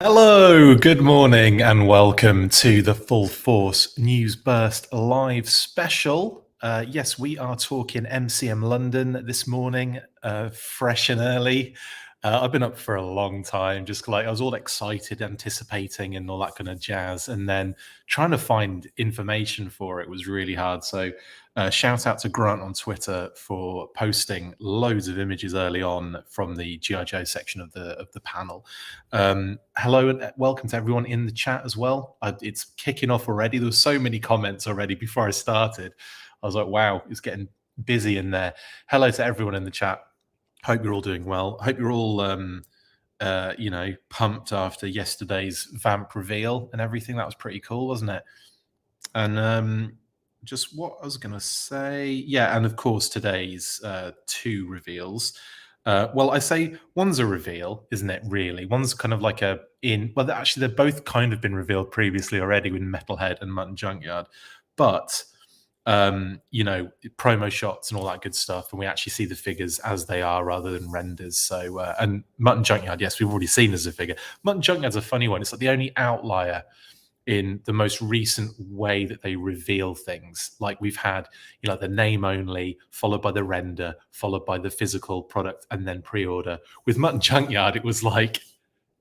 Hello, good morning, and welcome to the Full Force News Burst live special. Yes, we are talking MCM London this morning, fresh and early. I've been up for a long time, just like I was all excited, anticipating, and all that kind of jazz. And then trying to find information for it was really hard. So, shout out to Grant on Twitter for posting loads of images early on from the GI Joe section of the panel. Hello and welcome to everyone in the chat as well. It's kicking off already. There were so many comments already before I started. I was like, wow, it's getting busy in there. Hello to everyone in the chat. Hope you're all doing well. Hope you're all, pumped after yesterday's Vamp reveal and everything. That was pretty cool, wasn't it? And just what I was going to say. Yeah, and of course, today's two reveals. Well, I say one's a reveal, isn't it, really? One's kind of like well, actually, they've both kind of been revealed previously already with Metalhead and Mutt and Junkyard. But promo shots and all that good stuff, and we actually see the figures as they are rather than renders. So, and Mutt and Junkyard, yes, we've already seen as a figure. Mutt and Junkyard's a funny one. It's like the only outlier in the most recent way that they reveal things. Like we've had, the name only, followed by the render, followed by the physical product, and then pre-order. With Mutt and Junkyard, it was like,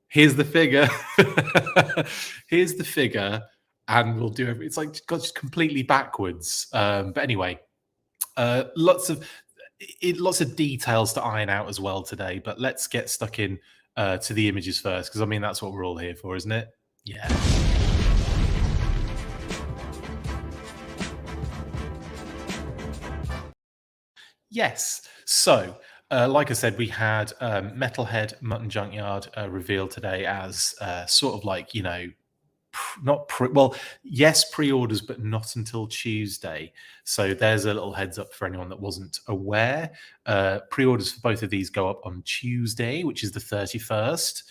here's the figure, here's the figure. And we'll do it. It's like just completely backwards. But anyway, lots of details to iron out as well today. But let's get stuck in to the images first, because I mean that's what we're all here for, isn't it? Yeah. Yes. So, like I said, we had Metalhead, Mutt and Junkyard revealed today as sort of like yes, pre-orders, but not until Tuesday. So there's a little heads up for anyone that wasn't aware. Pre-orders for both of these go up on Tuesday, which is the 31st.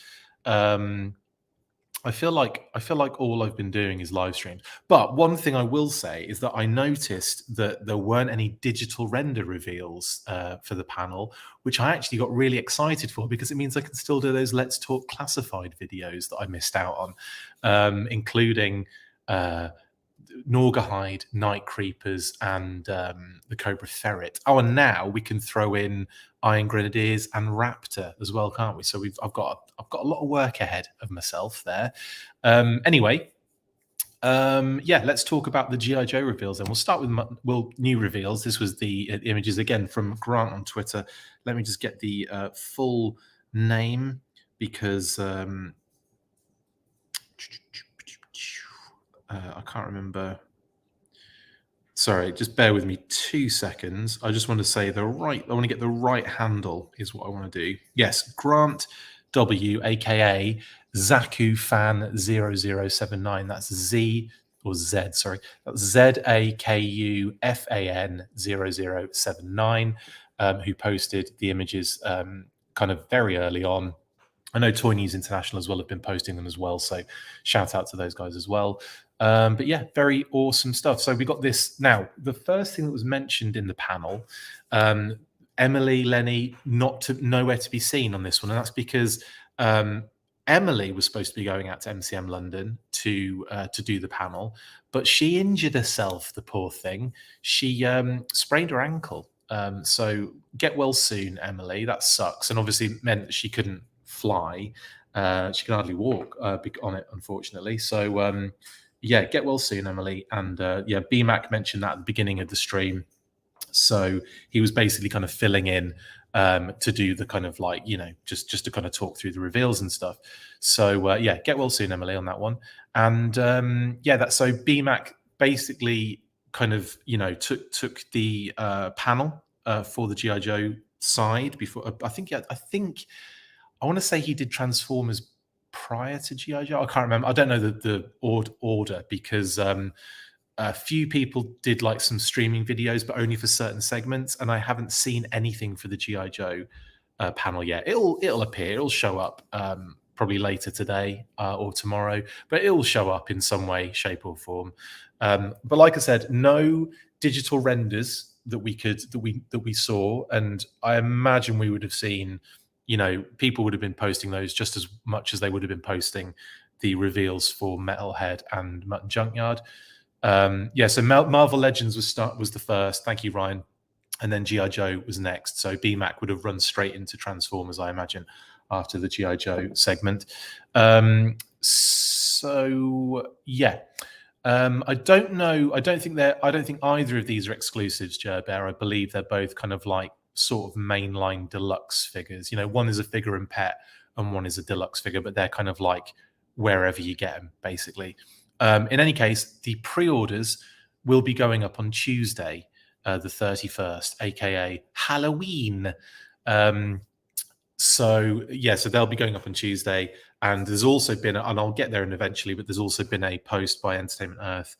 I feel like all I've been doing is live streams. But one thing I will say is that I noticed that there weren't any digital render reveals for the panel, which I actually got really excited for, because it means I can still do those Let's Talk Classified videos that I missed out on, including Norgahide, Night Creepers, and the Cobra Ferret. Oh, and now we can throw in Iron Grenadiers and Raptor as well, can't we? So I've got a lot of work ahead of myself there. Anyway, let's talk about the GI Joe reveals. And we'll start with new reveals. This was the images again from Grant on Twitter. Let me just get the full name, because I can't remember. Sorry, just bear with me 2 seconds. I just want to say I want to get the right handle is what I want to do. Yes, Grant W, AKA Zaku Fan 0079. That's Z or Z, sorry. That's ZAKU FAN 0079, who posted the images kind of very early on. I know Toy News International as well have been posting them as well, so shout out to those guys as well. But yeah, very awesome stuff. So we got this. Now, the first thing that was mentioned in the panel, Emily, Lenny, nowhere to be seen on this one, and that's because Emily was supposed to be going out to MCM London to do the panel, but she injured herself. The poor thing. She sprained her ankle. So get well soon, Emily. That sucks, and obviously meant that she couldn't fly. She can hardly walk on it, unfortunately. So get well soon, Emily. And BMAC mentioned that at the beginning of the stream. So he was basically kind of filling in to do the kind of like, just to kind of talk through the reveals and stuff. So get well soon, Emily, on that one. And so BMAC basically kind of took the panel for the GI Joe side before. I think I want to say he did Transformers prior to GI Joe. I can't remember. I don't know the order, because a few people did like some streaming videos, but only for certain segments, and I haven't seen anything for the GI Joe panel yet. It'll appear. It'll show up probably later today or tomorrow, but it'll show up in some way, shape, or form. But like I said, no digital renders that we saw, and I imagine we would have seen you know, people would have been posting those just as much as they would have been posting the reveals for Metalhead and Mutt and Junkyard. Yeah, so Marvel Legends was the first. Thank you, Ryan. And then G.I. Joe was next. So BMAC would have run straight into Transformers, I imagine, after the G.I. Joe segment. So yeah. I don't know. I don't think either of these are exclusives, Jer Bear. I believe they're both kind of like sort of mainline deluxe figures. You know, one is a figure and pet, and one is a deluxe figure, but they're kind of like wherever you get them, basically. In any case, the pre-orders will be going up on Tuesday, the 31st, aka Halloween. So yeah, so they'll be going up on Tuesday, and there's also been, and I'll get there eventually, but there's also been a post by Entertainment Earth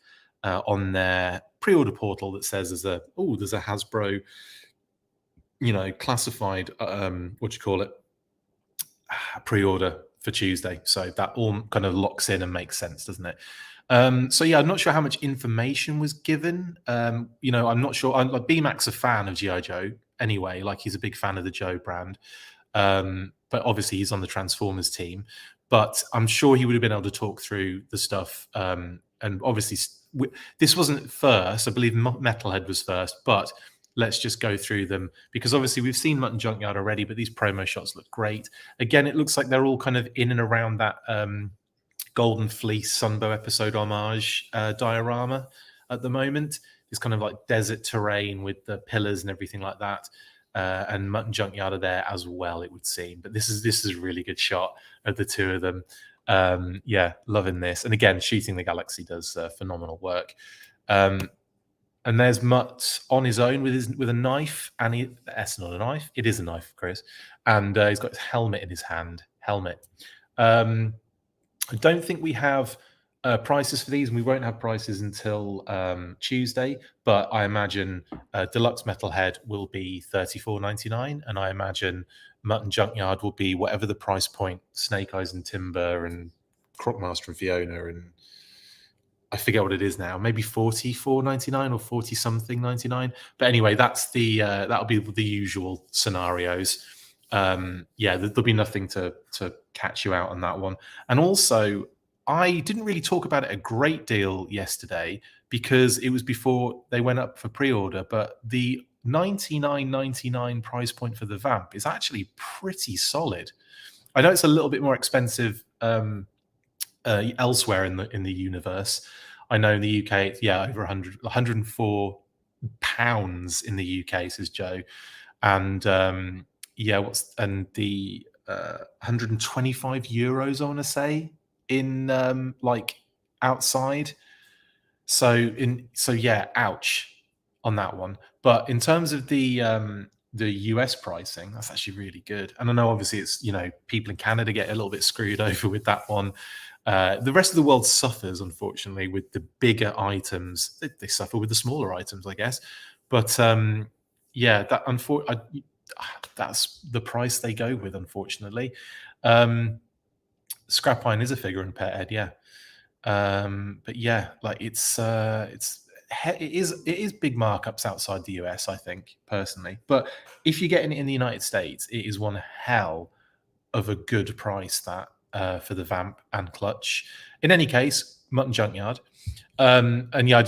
on their pre-order portal that says there's a Hasbro, you know, classified pre-order for Tuesday. So that all kind of locks in and makes sense, doesn't it? So yeah, I'm not sure how much information was given. You know, I'm not sure. Like BMAC's a fan of G.I. Joe anyway. Like he's a big fan of the Joe brand. But obviously he's on the Transformers team. But I'm sure he would have been able to talk through the stuff. And obviously this wasn't first. I believe Metalhead was first. But let's just go through them, because obviously we've seen Mutt and Junkyard already, but these promo shots look great. Again, it looks like they're all kind of in and around that Golden Fleece Sunbow episode homage diorama at the moment. It's kind of like desert terrain with the pillars and everything like that. And Mutt and Junkyard are there as well, it would seem. But this is a really good shot of the two of them. Yeah, loving this. And again, Shooting the Galaxy does phenomenal work. And there's Mutt on his own with a knife, and that's not a knife. It is a knife, Chris. And he's got his helmet in his hand. I don't think we have prices for these, and we won't have prices until Tuesday. But I imagine Deluxe Metalhead will be $34.99, and I imagine Mutt and Junkyard will be whatever the price point. Snake Eyes and Timber and Crockmaster and Fiona, and I forget what it is now. Maybe $44.99 or 40-something 99. But anyway, that's that'll be the usual scenarios. Yeah, there'll be nothing to catch you out on that one. And also, I didn't really talk about it a great deal yesterday because it was before they went up for pre-order, but the $99.99 price point for the Vamp is actually pretty solid. I know it's a little bit more expensive elsewhere in the universe. I know in the UK, it's over 104 pounds in the UK, says Joe, and the 125 euros, I want to say, in like outside. So yeah, ouch on that one. But in terms of the US pricing, that's actually really good. And I know obviously it's, you know, people in Canada get a little bit screwed over with that one. The rest of the world suffers, unfortunately, with the bigger items. They suffer with the smaller items, I guess. But yeah, that's the price they go with, unfortunately. Scrap Iron is a figure in pet head, yeah. But yeah, like it is big markups outside the US, I think, personally. But if you're getting it in the United States, it is one hell of a good price that for the Vamp and Clutch. In any case, Mutt and Junkyard. And yeah,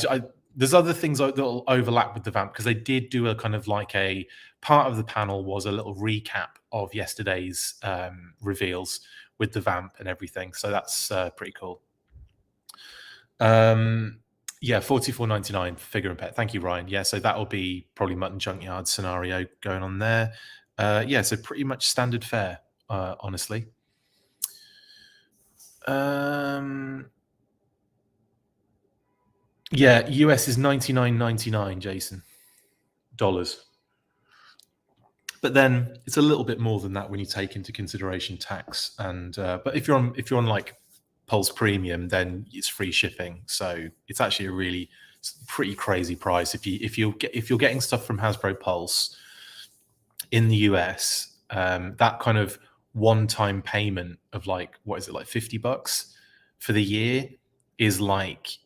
there's other things that will overlap with the Vamp, because they did do a kind of like a part of the panel was a little recap of yesterday's reveals with the Vamp and everything. So that's pretty cool. Yeah, $44.99 figure and pet. Thank you, Ryan. Yeah, so that will be probably Mutt and Junkyard scenario going on there. Yeah, so pretty much standard fare, honestly. Yeah, US is $99.99, Jason, dollars. But then it's a little bit more than that when you take into consideration tax. And but if you're on like Pulse Premium, then it's free shipping. So it's actually a really pretty crazy price if you're getting stuff from Hasbro Pulse in the US. That kind of one-time payment of like, what is it, like $50 for the year is like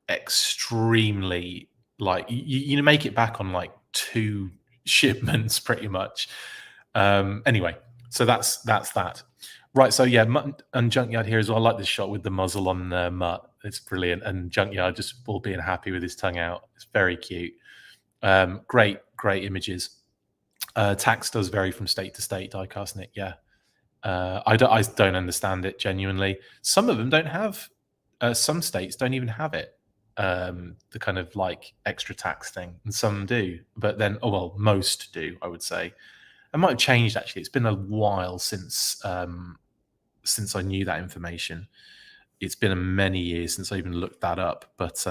extremely, like you make it back on like 2 shipments pretty much. Anyway, So that's that. Right. So yeah, Mutt and Junkyard here as well. I like this shot with the muzzle on Mutt. It's brilliant, and Junkyard just all being happy with his tongue out. It's very cute. Great images. Tax does vary from state to state, diecast Nick. Yeah. I don't understand it genuinely. Some of them don't have. Some states don't even have it. The kind of like extra tax thing, and some do. But then, oh well, most do. I would say. It might have changed actually. It's been a while since I knew that information. It's been many years since I even looked that up. But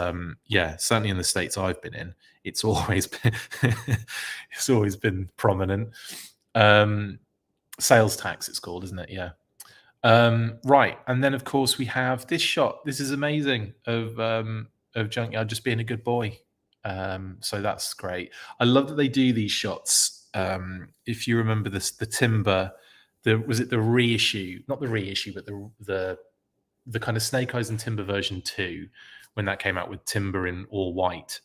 yeah, certainly in the states I've been in, it's always been it's always been prominent. Sales tax, it's called, isn't it? Yeah. Right, and then of course we have this shot. This is amazing of Junkyard just being a good boy. So that's great. I love that they do these shots. If you remember this, the Timber, was it the reissue? Not the reissue, but the kind of Snake Eyes and Timber version 2, when that came out with Timber in all white,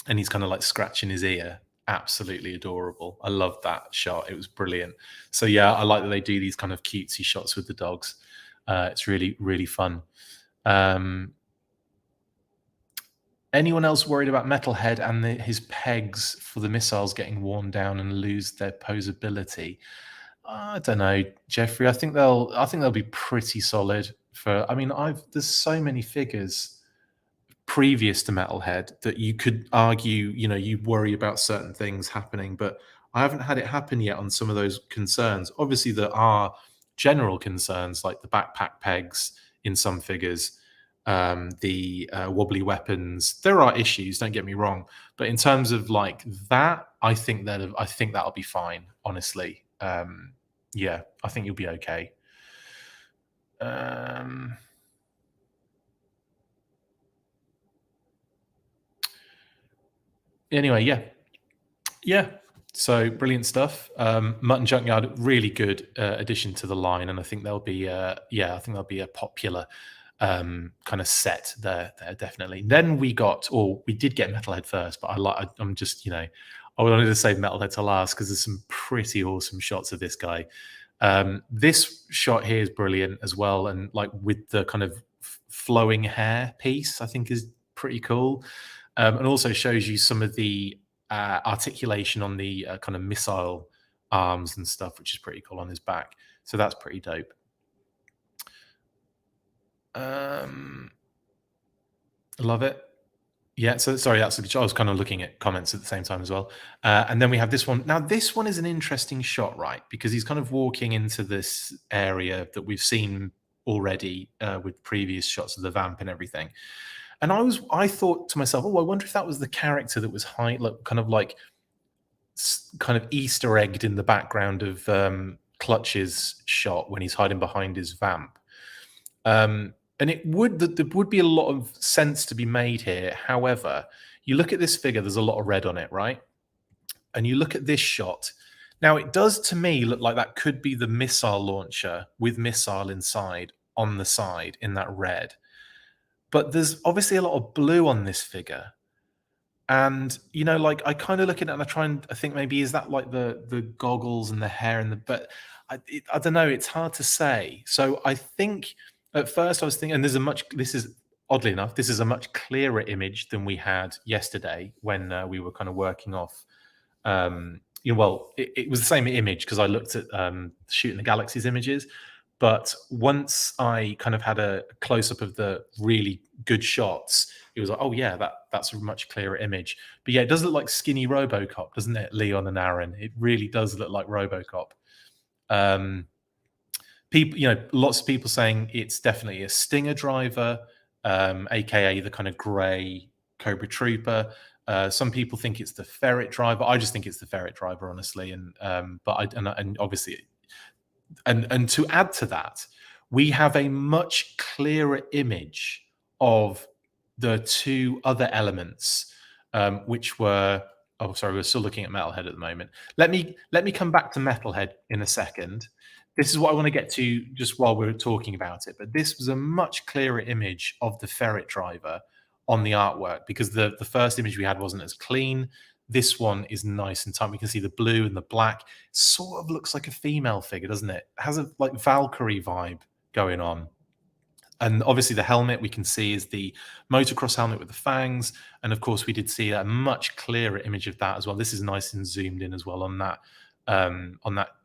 and he's kind of like scratching his ear. Absolutely adorable. I love that shot. It was brilliant. So yeah, I like that they do these kind of cutesy shots with the dogs. It's really fun. Anyone else worried about Metalhead and his pegs for the missiles getting worn down and lose their posability? I don't know, Jeffrey. I think they'll be pretty solid. I mean, there's so many figures previous to Metalhead that you could argue, you worry about certain things happening, but I haven't had it happen yet on some of those concerns. Obviously, there are general concerns like the backpack pegs in some figures. The wobbly weapons, there are issues, don't get me wrong, but in terms of like that, I think that'll be fine, honestly. Yeah, I think you'll be okay. Anyway, yeah, so brilliant stuff. Mutt and Junkyard, really good addition to the line, and I think they'll be I think they'll be a popular kind of set there definitely. Then we did get Metalhead first, but I'm just, I wanted to save Metalhead to last because there's some pretty awesome shots of this guy. This shot here is brilliant as well, and like with the kind of flowing hair piece, I think is pretty cool, and also shows you some of the articulation on the kind of missile arms and stuff, which is pretty cool on his back. So that's pretty dope. Love it. Yeah, so sorry, that's I was kind of looking at comments at the same time as well. And then we have this one. Now, this one is an interesting shot, right? Because he's kind of walking into this area that we've seen already with previous shots of the vamp and everything. And I thought to myself, I wonder if that was the character that was kind of Easter egged in the background of Clutch's shot when he's hiding behind his vamp. And there would be a lot of sense to be made here. However, you look at this figure, there's a lot of red on it, right? And you look at this shot. Now, it does to me look like that could be the missile launcher with missile inside on the side in that red. But there's obviously a lot of blue on this figure. And, like I kind of look at it and I think maybe is that like the goggles and the hair but I don't know. It's hard to say. So I think at first I was thinking, and oddly enough, this is a much clearer image than we had yesterday when we were kind of working off. It was the same image because I looked at Shooting the Galaxies images. But once I kind of had a close-up of the really good shots, it was like, oh yeah, that's a much clearer image. But yeah, it does look like skinny RoboCop, doesn't it, Leon and Aaron? It really does look like RoboCop. People, lots of people saying it's definitely a Stinger driver, aka the kind of grey Cobra Trooper. Some people think it's the Ferret driver. I just think it's the Ferret driver, honestly. And obviously. And to add to that, we have a much clearer image of the two other elements, which were. Oh, sorry, we're still looking at Metalhead at the moment. Let me come back to Metalhead in a second. This is what I want to get to just while we're talking about it. But this was a much clearer image of the Ferret driver on the artwork because the first image we had wasn't as clean. This one is nice and tight. We can see the blue and the black. Sort of looks like a female figure, doesn't it? It has a like Valkyrie vibe going on. And obviously the helmet we can see is the motocross helmet with the fangs. And of course we did see a much clearer image of that as well. This is nice and zoomed in as well on that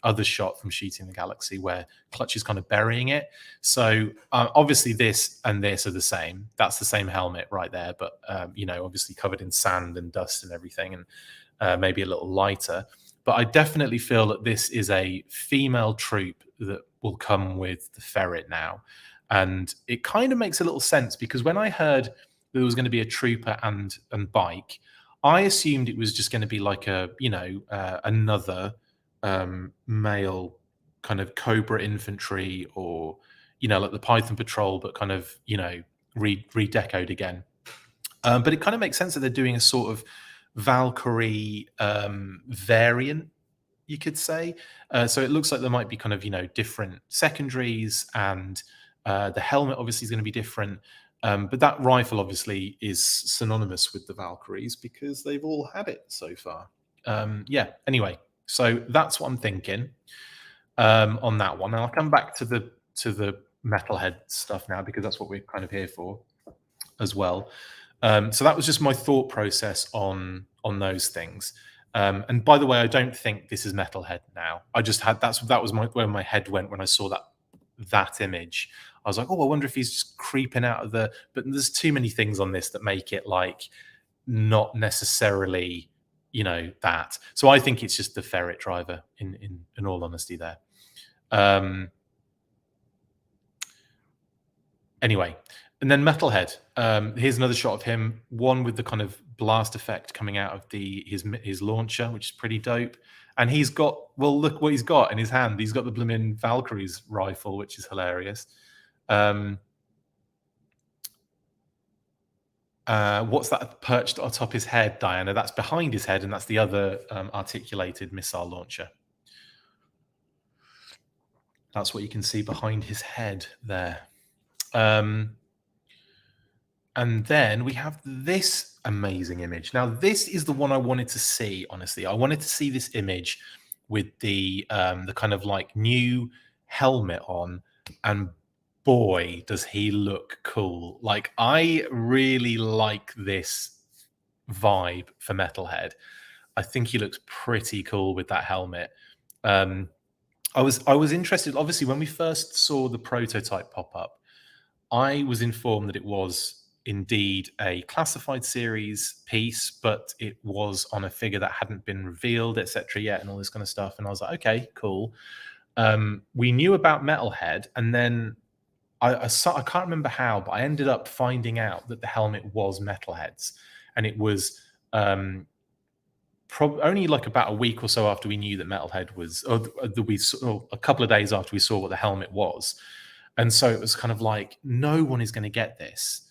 other shot from Shooting the Galaxy where Clutch is kind of burying it. So obviously this and this are the same. That's the same helmet right there, but you know, obviously covered in sand and dust and everything, and maybe a little lighter. But I definitely feel that this is a female troop that will come with the ferret now. And it kind of makes a little sense because when I heard there was going to be a trooper and bike, I assumed it was just going to be like a, you know, another male kind of Cobra infantry, or, you know, like the Python Patrol, but kind of, you know, redecoed again. But it kind of makes sense that they're doing a sort of Valkyrie variant, you could say. So it looks like there might be kind of, you know, different secondaries, and the helmet obviously is going to be different. But that rifle obviously is synonymous with the Valkyries because they've all had it so far. Yeah, anyway, so that's what I'm thinking on that one. And I'll come back to the metalhead stuff now because that's what we're kind of here for as well. So that was just my thought process on those things. And by the way, I don't think this is metalhead now. I just had that was where my head went when I saw that image. I was like, oh, I wonder if he's just creeping out of the. But there's too many things on this that make it like not necessarily, you know, that. So I think it's just the ferret driver. In all honesty, there. Anyway, and then Metalhead. Here's another shot of him. One with the kind of blast effect coming out of his launcher, which is pretty dope. And he's got, well, look what he's got in his hand. He's got the blooming Valkyrie's rifle, which is hilarious. What's that perched atop his head, Diana? That's behind his head, and that's the other articulated missile launcher. That's what you can see behind his head there. And then we have this amazing image. Now, this is the one I wanted to see, honestly. I wanted to see this image with the kind of like new helmet on, and boy, does he look cool. Like, I really like this vibe for Metalhead. I think he looks pretty cool with that helmet. I was interested, obviously, when we first saw the prototype pop up, I was informed that it was indeed a classified series piece, but it was on a figure that hadn't been revealed, etc. yet, and all this kind of stuff. And I was like, okay, cool. We knew about Metalhead, and then I can't remember how, but I ended up finding out that the helmet was Metalhead's, and it was only like about a week or so after we knew that Metalhead was, or a couple of days after we saw what the helmet was. And so it was kind of like, no one is going to get this.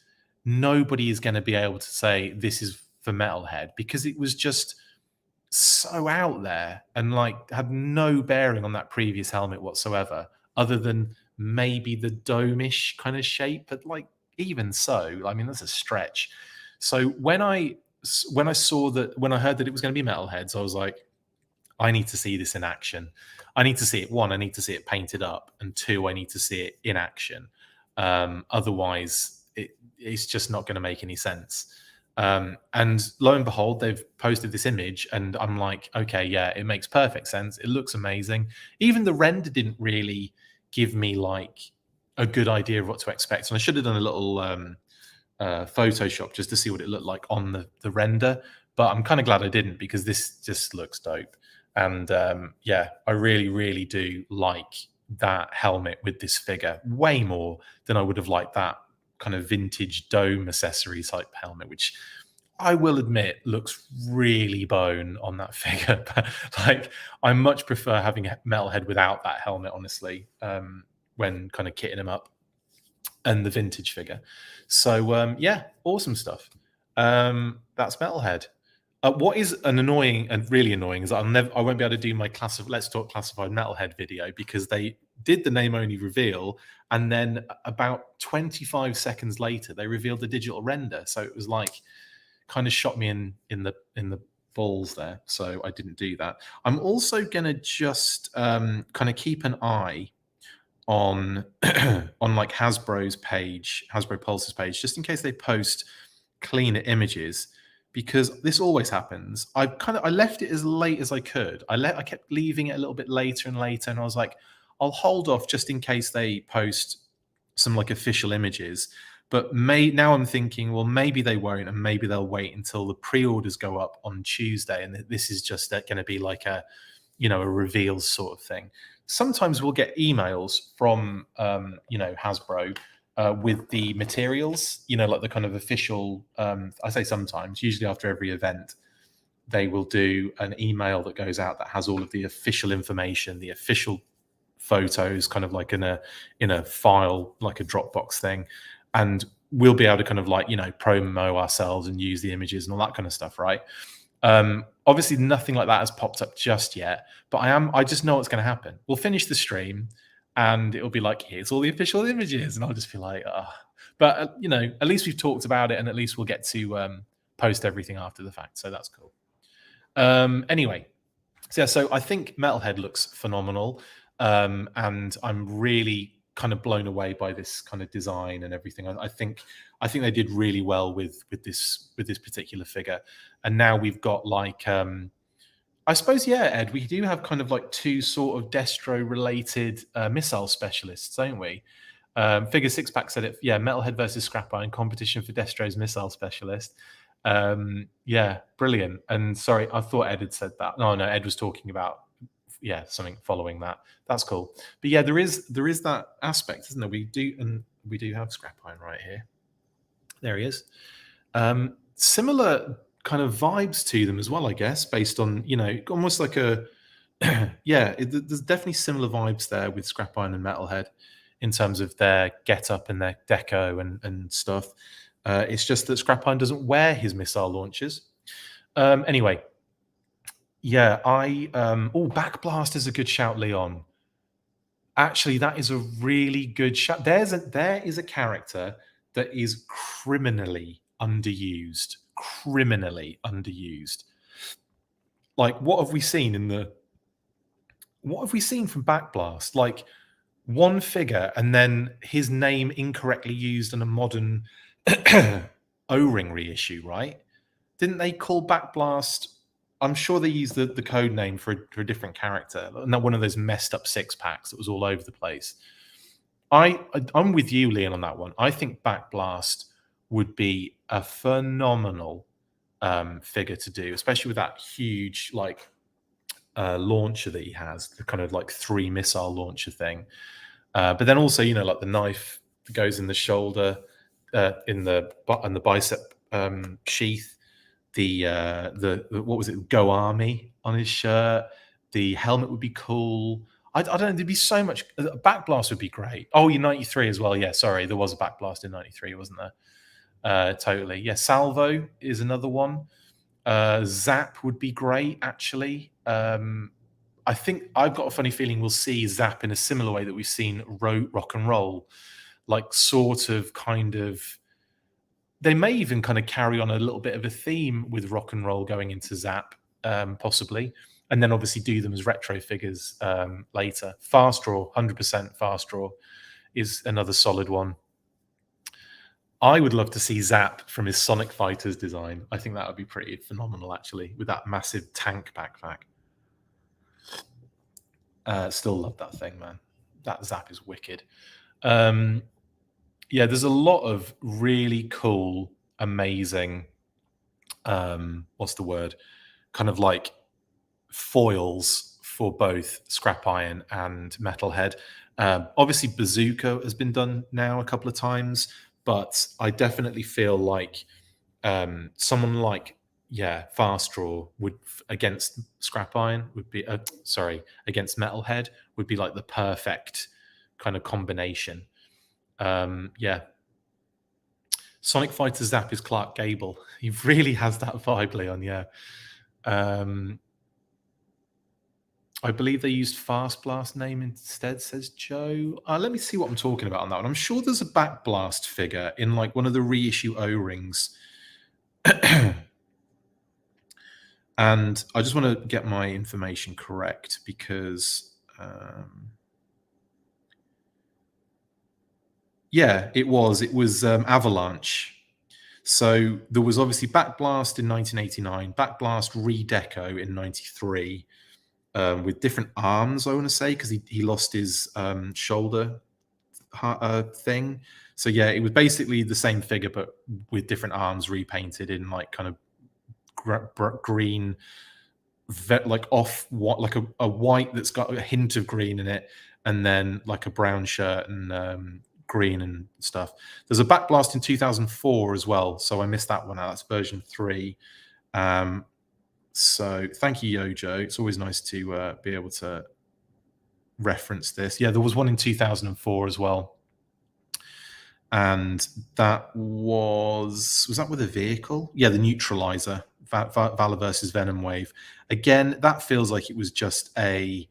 Nobody is going to be able to say this is for Metalhead, because it was just so out there and like had no bearing on that previous helmet whatsoever, other than maybe the dome-ish kind of shape. But like, even so, I mean, that's a stretch. So when I heard that it was going to be Metalheads, I was like, I need to see this in action. I need to see it. One, I need to see it painted up, and two, I need to see it in action. Otherwise, it's just not going to make any sense. And lo and behold, they've posted this image, and I'm like, okay, yeah, it makes perfect sense. It looks amazing. Even the render didn't really give me like a good idea of what to expect. And I should have done a little Photoshop just to see what it looked like on the render. But I'm kind of glad I didn't, because this just looks dope. And yeah, I really, really do like that helmet with this figure way more than I would have liked that kind of vintage dome accessory type helmet, which I will admit looks really bone on that figure. But like, I much prefer having a Metalhead without that helmet, honestly, when kind of kitting him up, and the vintage figure. So yeah, awesome stuff. That's Metalhead. What is an annoying and really annoying is I won't be able to do my Let's Talk Classified Metalhead video, because they did the name only reveal, and then about 25 seconds later they revealed the digital render. So it was like, kind of shot me in the balls there, so I didn't do that. I'm also going to just kind of keep an eye on on like Hasbro's page, Hasbro Pulse's page, just in case they post cleaner images, because this always happens. I left it as late as I could. I kept leaving it a little bit later and later, and I was like, I'll hold off just in case they post some like official images. But now I'm thinking, well, maybe they won't, and maybe they'll wait until the pre-orders go up on Tuesday, and this is just going to be like a reveal sort of thing. Sometimes we'll get emails from Hasbro with the materials, like the kind of official. I say sometimes, usually after every event, they will do an email that goes out that has all of the official information, the official photos, kind of like in a file, like a Dropbox thing, and we'll be able to kind of like promo ourselves and use the images and all that kind of stuff, right? Obviously nothing like that has popped up just yet, but I just know what's going to happen. We'll finish the stream and it'll be like, here's all the official images, and I'll just be like, but at least we've talked about it, and at least we'll get to post everything after the fact, so that's cool. Anyway, so I think Metalhead looks phenomenal, and I'm really kind of blown away by this kind of design and everything. I think they did really well with this particular figure. And now we've got like I suppose, yeah, Ed, we do have kind of like two sort of Destro related missile specialists, don't we? Figure Six Pack said it, yeah, Metalhead versus Scrap Iron, competition for Destro's missile specialist. Yeah, brilliant. And sorry, I thought Ed had said that. No, Ed was talking about something following that. That's cool. But yeah, there is that aspect, isn't there? We do have Scrap Iron right here. There he is. Similar kind of vibes to them as well, I guess, based on almost like a there's definitely similar vibes there with Scrap Iron and Metalhead in terms of their get-up and their deco and stuff. It's just that Scrap Iron doesn't wear his missile launchers. Anyway, yeah, Backblast is a good shout, Leon. Actually, that is a really good shout. There is a character that is criminally underused. Like, what have we seen from Backblast? Like, one figure and then his name incorrectly used in a modern O-ring reissue, right? Didn't they call Backblast? I'm sure they used the code name for a different character, not one of those messed up six packs that was all over the place. I'm with you, Leon, on that one. I think Backblast would be a phenomenal figure to do, especially with that huge launcher that he has, the kind of like 3 missile launcher thing. But then also, like the knife that goes in the shoulder, in the bicep sheath. The what was it? Go Army on his shirt. The helmet would be cool. I don't know. There'd be so much. Backblast would be great. Oh, you're 93 as well. Yeah, sorry, there was a Backblast in 93, wasn't there? Totally. Yeah, Salvo is another one. Zap would be great, actually. I think I've got a funny feeling we'll see Zap in a similar way that we've seen Rock and Roll, like sort of kind of. They may even kind of carry on a little bit of a theme with Rock and Roll going into Zap, possibly, and then obviously do them as retro figures later. Fast Draw, 100% Fast Draw is another solid one. I would love to see Zap from his Sonic Fighters design. I think that would be pretty phenomenal, actually, with that massive tank backpack. Still love that thing, man. That Zap is wicked. Yeah, there's a lot of really cool, amazing, what's the word? Kind of like foils for both Scrap Iron and Metalhead. Obviously, Bazooka has been done now a couple of times, but I definitely feel like someone like, Fast Draw would, against Scrap Iron, would be, against Metalhead, would be like the perfect kind of combination. Sonic Fighter Zap is Clark Gable. He really has that vibe, Leon. Yeah. I believe they used Fast Blast name instead, says Joe. Let me see what I'm talking about on that one. I'm sure there's a Backblast figure in like one of the reissue O-rings. And I just want to get my information correct because, yeah, it was. It was Avalanche. So there was obviously Backblast in 1989, Backblast Redeco in 93, with different arms, I want to say, because he lost his shoulder thing. So yeah, it was basically the same figure, but with different arms repainted in like kind of green, like off what, like a white that's got a hint of green in it, and then like a brown shirt and green and stuff. There's a Backblast in 2004 as well, so I missed that one out. That's version 3. So thank you, Yojo. It's always nice to be able to reference this. Yeah, there was one in 2004 as well, and that was that with a vehicle? Yeah, the Neutralizer, Valor versus Venom Wave. Again, that feels like it was just a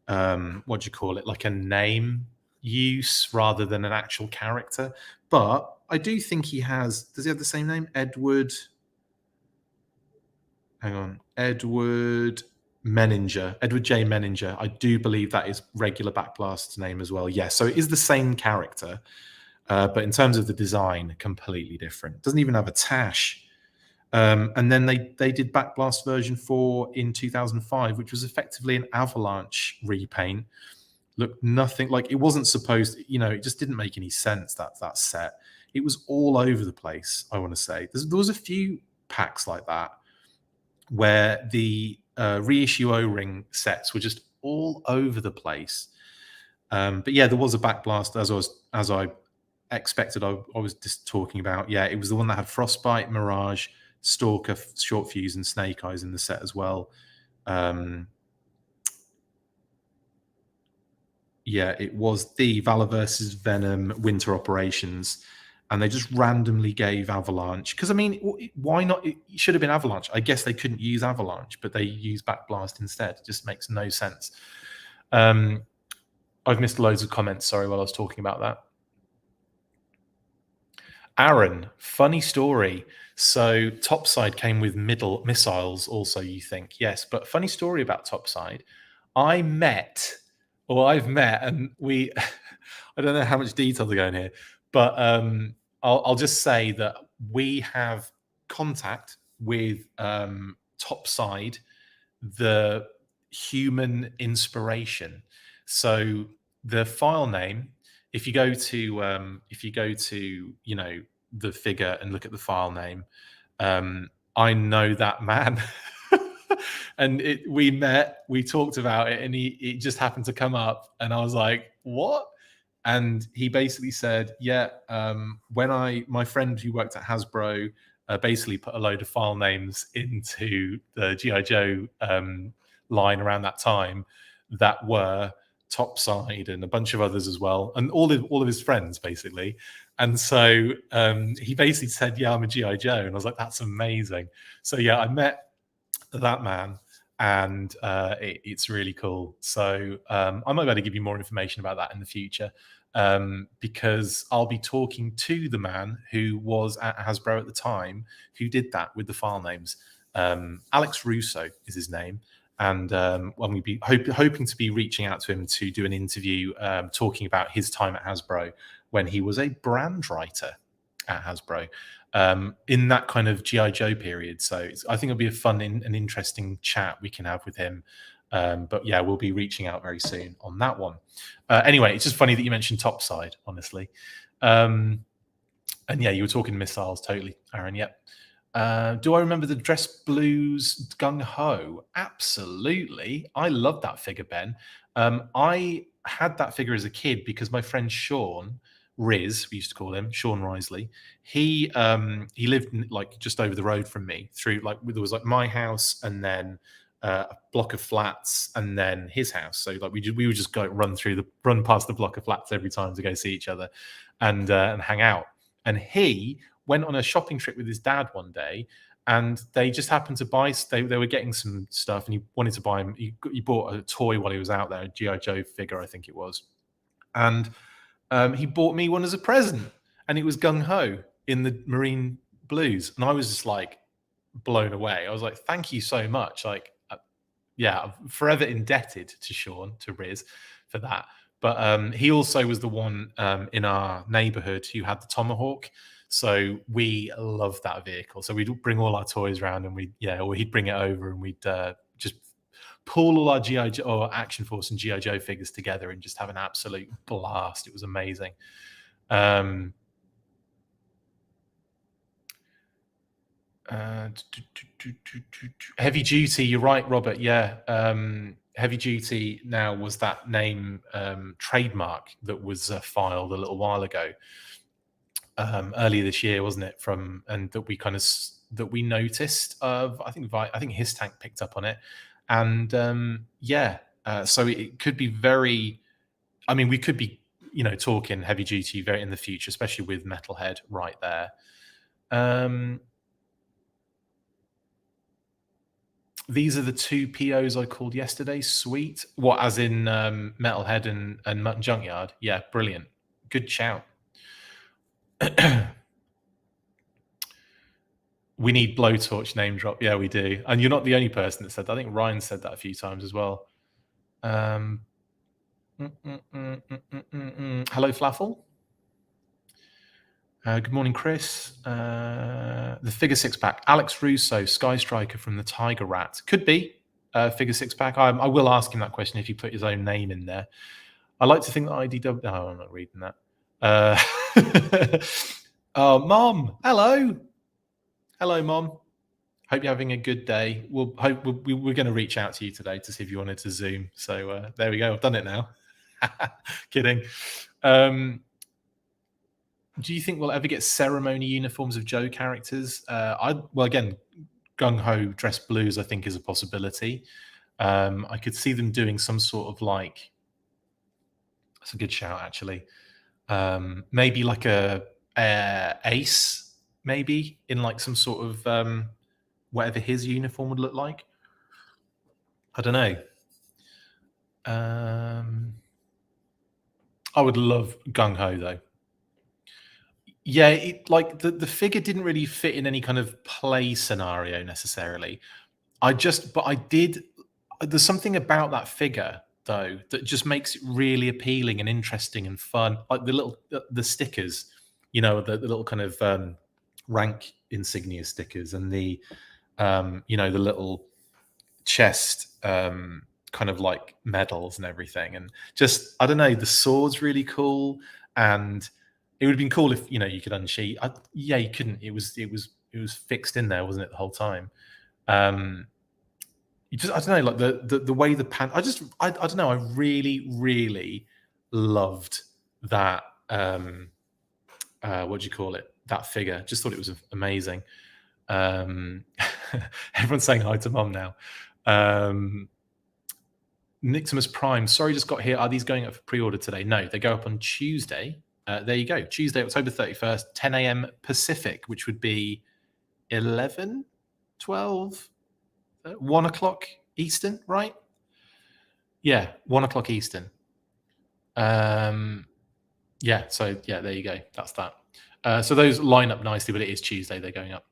what do you call it? Like a name use rather than an actual character. But I do think he has. Does he have the same name? Edward. Hang on. Edward Menninger. Edward J. Menninger. I do believe that is regular Backblast's name as well. Yes. Yeah, so it is the same character. But in terms of the design, completely different. Doesn't even have a tash. And then they did Backblast version 4 in 2005, which was effectively an Avalanche repaint. Looked nothing like, it wasn't supposed to, it just didn't make any sense, that set. It was all over the place, I want to say. There was a few packs like that where the reissue O-ring sets were just all over the place. But yeah, there was a Backblast, as I expected. I was just talking about. Yeah, it was the one that had Frostbite, Mirage, Stalker, Short Fuse, and Snake Eyes in the set as well. Yeah, it was the Valor versus Venom Winter Operations, and they just randomly gave Avalanche, because I mean, why not? It should have been Avalanche. I guess they couldn't use Avalanche, but they used Backblast instead. It just makes no sense. I've missed loads of comments, sorry, while I was talking about that. Aaron, funny story. So Topside came with middle missiles also, you think? Yes, but funny story about Topside. I've met, and we, I don't know how much detail to go in here, but I'll just say that we have contact with Topside, the human inspiration. So the file name, if you go to the figure and look at the file name, I know that man. And we met, we talked about it, and it just happened to come up, and I was like, what? And he basically said, yeah, when my friend who worked at Hasbro basically put a load of file names into the G.I. Joe line around that time that were Topside and a bunch of others as well, and all of his friends basically. And so he basically said, yeah, I'm a G.I. Joe. And I was like, that's amazing. So yeah, I met that man, and it's really cool. So I might be able to give you more information about that in the future, because I'll be talking to the man who was at Hasbro at the time who did that with the file names. Alex Russo is his name. And when we'd be hoping to be reaching out to him to do an interview talking about his time at Hasbro when he was a brand writer at Hasbro, in that kind of G.I. Joe period. So I think it'll be a fun and interesting chat we can have with him. But yeah, we'll be reaching out very soon on that one. Anyway, it's just funny that you mentioned Topside, honestly. And yeah, you were talking missiles, totally, Aaron. Yep. Do I remember the Dress Blues Gung Ho? Absolutely. I love that figure, Ben. I had that figure as a kid because my friend Sean, Riz, we used to call him, Sean Risley, he lived like just over the road from me, through like, there was like my house and then a block of flats and then his house. So like we would just go run past the block of flats every time to go see each other and hang out. And he went on a shopping trip with his dad one day, and they just happened to buy. They were getting some stuff, and he wanted to buy him. He bought a toy while he was out there, a G.I. Joe figure, I think it was, and he bought me one as a present, and it was Gung Ho in the Marine Blues, and I was just like, blown away. I was like, thank you so much. Like, yeah, I'm forever indebted to Sean, to Riz, for that. But he also was the one in our neighborhood who had the Tomahawk. So we love that vehicle. So we'd bring all our toys around, and or he'd bring it over, and we'd just pull all our GI Joe or Action Force and GI Joe figures together and just have an absolute blast. It was amazing. Heavy Duty, you're right, Robert. Yeah, Heavy Duty now was that name trademark that was filed a little while ago, earlier this year, wasn't it? And that we noticed. I think His Tank picked up on it, and so it could be very. I mean, we could be talking Heavy Duty very in the future, especially with Metalhead right there. These are the two POs I called yesterday. Sweet. What, as in Metalhead and Mutt and Junkyard? Yeah, brilliant. Good shout. We need Blowtorch name drop. Yeah, we do. And you're not the only person that said that. I think Ryan said that a few times as well. Hello, Flaffle. Good morning, Chris. The figure 6-pack. Alex Russo, Sky Striker from the Tiger Rat. Could be figure 6-pack. I will ask him that question if he put his own name in there. I like to think that IDW... No, I'm not reading that. Oh, Mom. Hello. Hello, Mom. Hope you're having a good day. We're going to reach out to you today to see if you wanted to Zoom. So there we go. I've done it now. Kidding. Do you think we'll ever get ceremony uniforms of Joe characters? Again, Gung Ho Dress Blues, I think, is a possibility. I could see them doing some sort of like... That's a good shout, actually. Maybe like a Ace, maybe, in like some sort of whatever his uniform would look like. I don't know. I would love Gung Ho, though. Yeah, the figure didn't really fit in any kind of play scenario necessarily. There's something about that figure though that just makes it really appealing and interesting and fun. Like the stickers, the little kind of rank insignia stickers, and the the little chest kind of like medals and everything, and just, I don't know, the sword's really cool. And it would have been cool if you could unsheath. You couldn't. It was fixed in there, wasn't it, the whole time? I don't know, like the way the pan. I don't know. I really, really loved that. What do you call it? That figure. Just thought it was amazing. Everyone's saying hi to Mum now. Niximus Prime. Sorry, just got here. Are these going up for pre-order today? No, they go up on Tuesday. There you go. Tuesday, October 31st, 10 a.m. Pacific, which would be 11, 12, 1 o'clock Eastern, right? Yeah, 1 o'clock Eastern. Yeah, so yeah, there you go. That's that. So those line up nicely, but it is Tuesday. They're going up.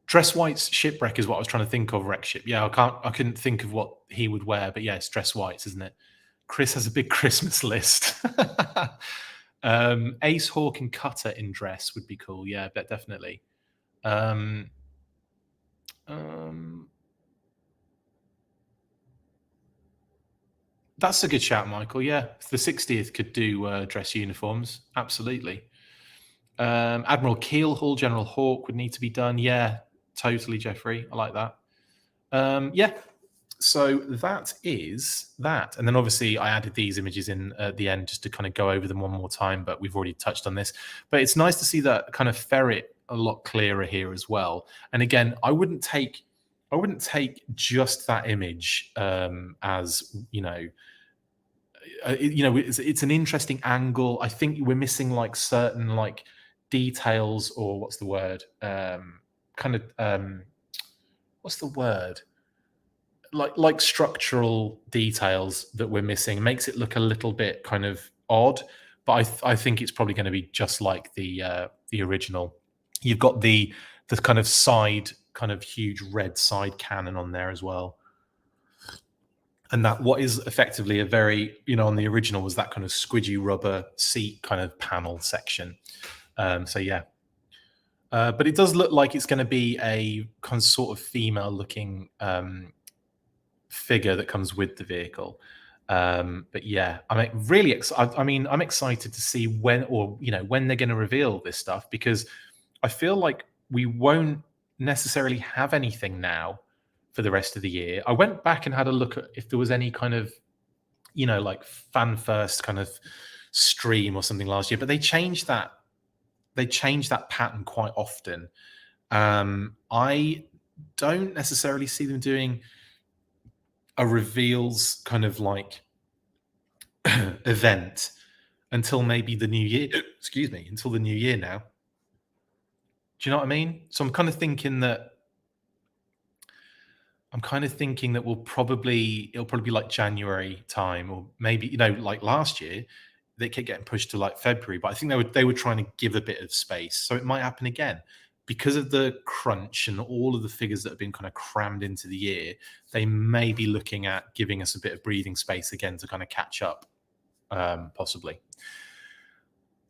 Dress White's shipwreck is what I was trying to think of. Wreck ship. Yeah, I couldn't think of what he would wear, but yeah, it's Dress White's, isn't it? Chris has a big Christmas list. Ace, Hawk, and Cutter in dress would be cool. Yeah, but definitely. That's a good shout, Michael. Yeah, the 60th could do dress uniforms. Absolutely. Admiral Keelhaul, General Hawk would need to be done. Yeah, totally, Jeffrey. I like that. Yeah. So that is that. And then obviously I added these images in at the end just to kind of go over them one more time, but we've already touched on this. But it's nice to see that kind of ferret a lot clearer here as well. And again, I wouldn't take just that image as, it's an interesting angle. I think we're missing like certain like details, or what's the word? What's the word? Like structural details that we're missing. It makes it look a little bit kind of odd, but I think it's probably going to be just like the original. You've got the the kind of side, kind of huge red side cannon on there as well. And that what is effectively a very, on the original was that kind of squidgy rubber seat kind of panel section. So yeah. But it does look like it's going to be a kind of sort of female looking figure that comes with the vehicle. But yeah, I'm really excited. I mean, I'm excited to see when they're going to reveal this stuff, because I feel like we won't necessarily have anything now for the rest of the year. I went back and had a look at if there was any kind of, like fan first kind of stream or something last year, but they changed that. They change that pattern quite often. I don't necessarily see them doing a reveals kind of like event until maybe the new year. Excuse me, until the new year now. Do you know what I mean? So I'm kind of thinking that it'll probably be like January time, or maybe, like last year, they kept getting pushed to like February, but I think they were trying to give a bit of space. So it might happen again because of the crunch and all of the figures that have been kind of crammed into the year. They may be looking at giving us a bit of breathing space again to kind of catch up, possibly.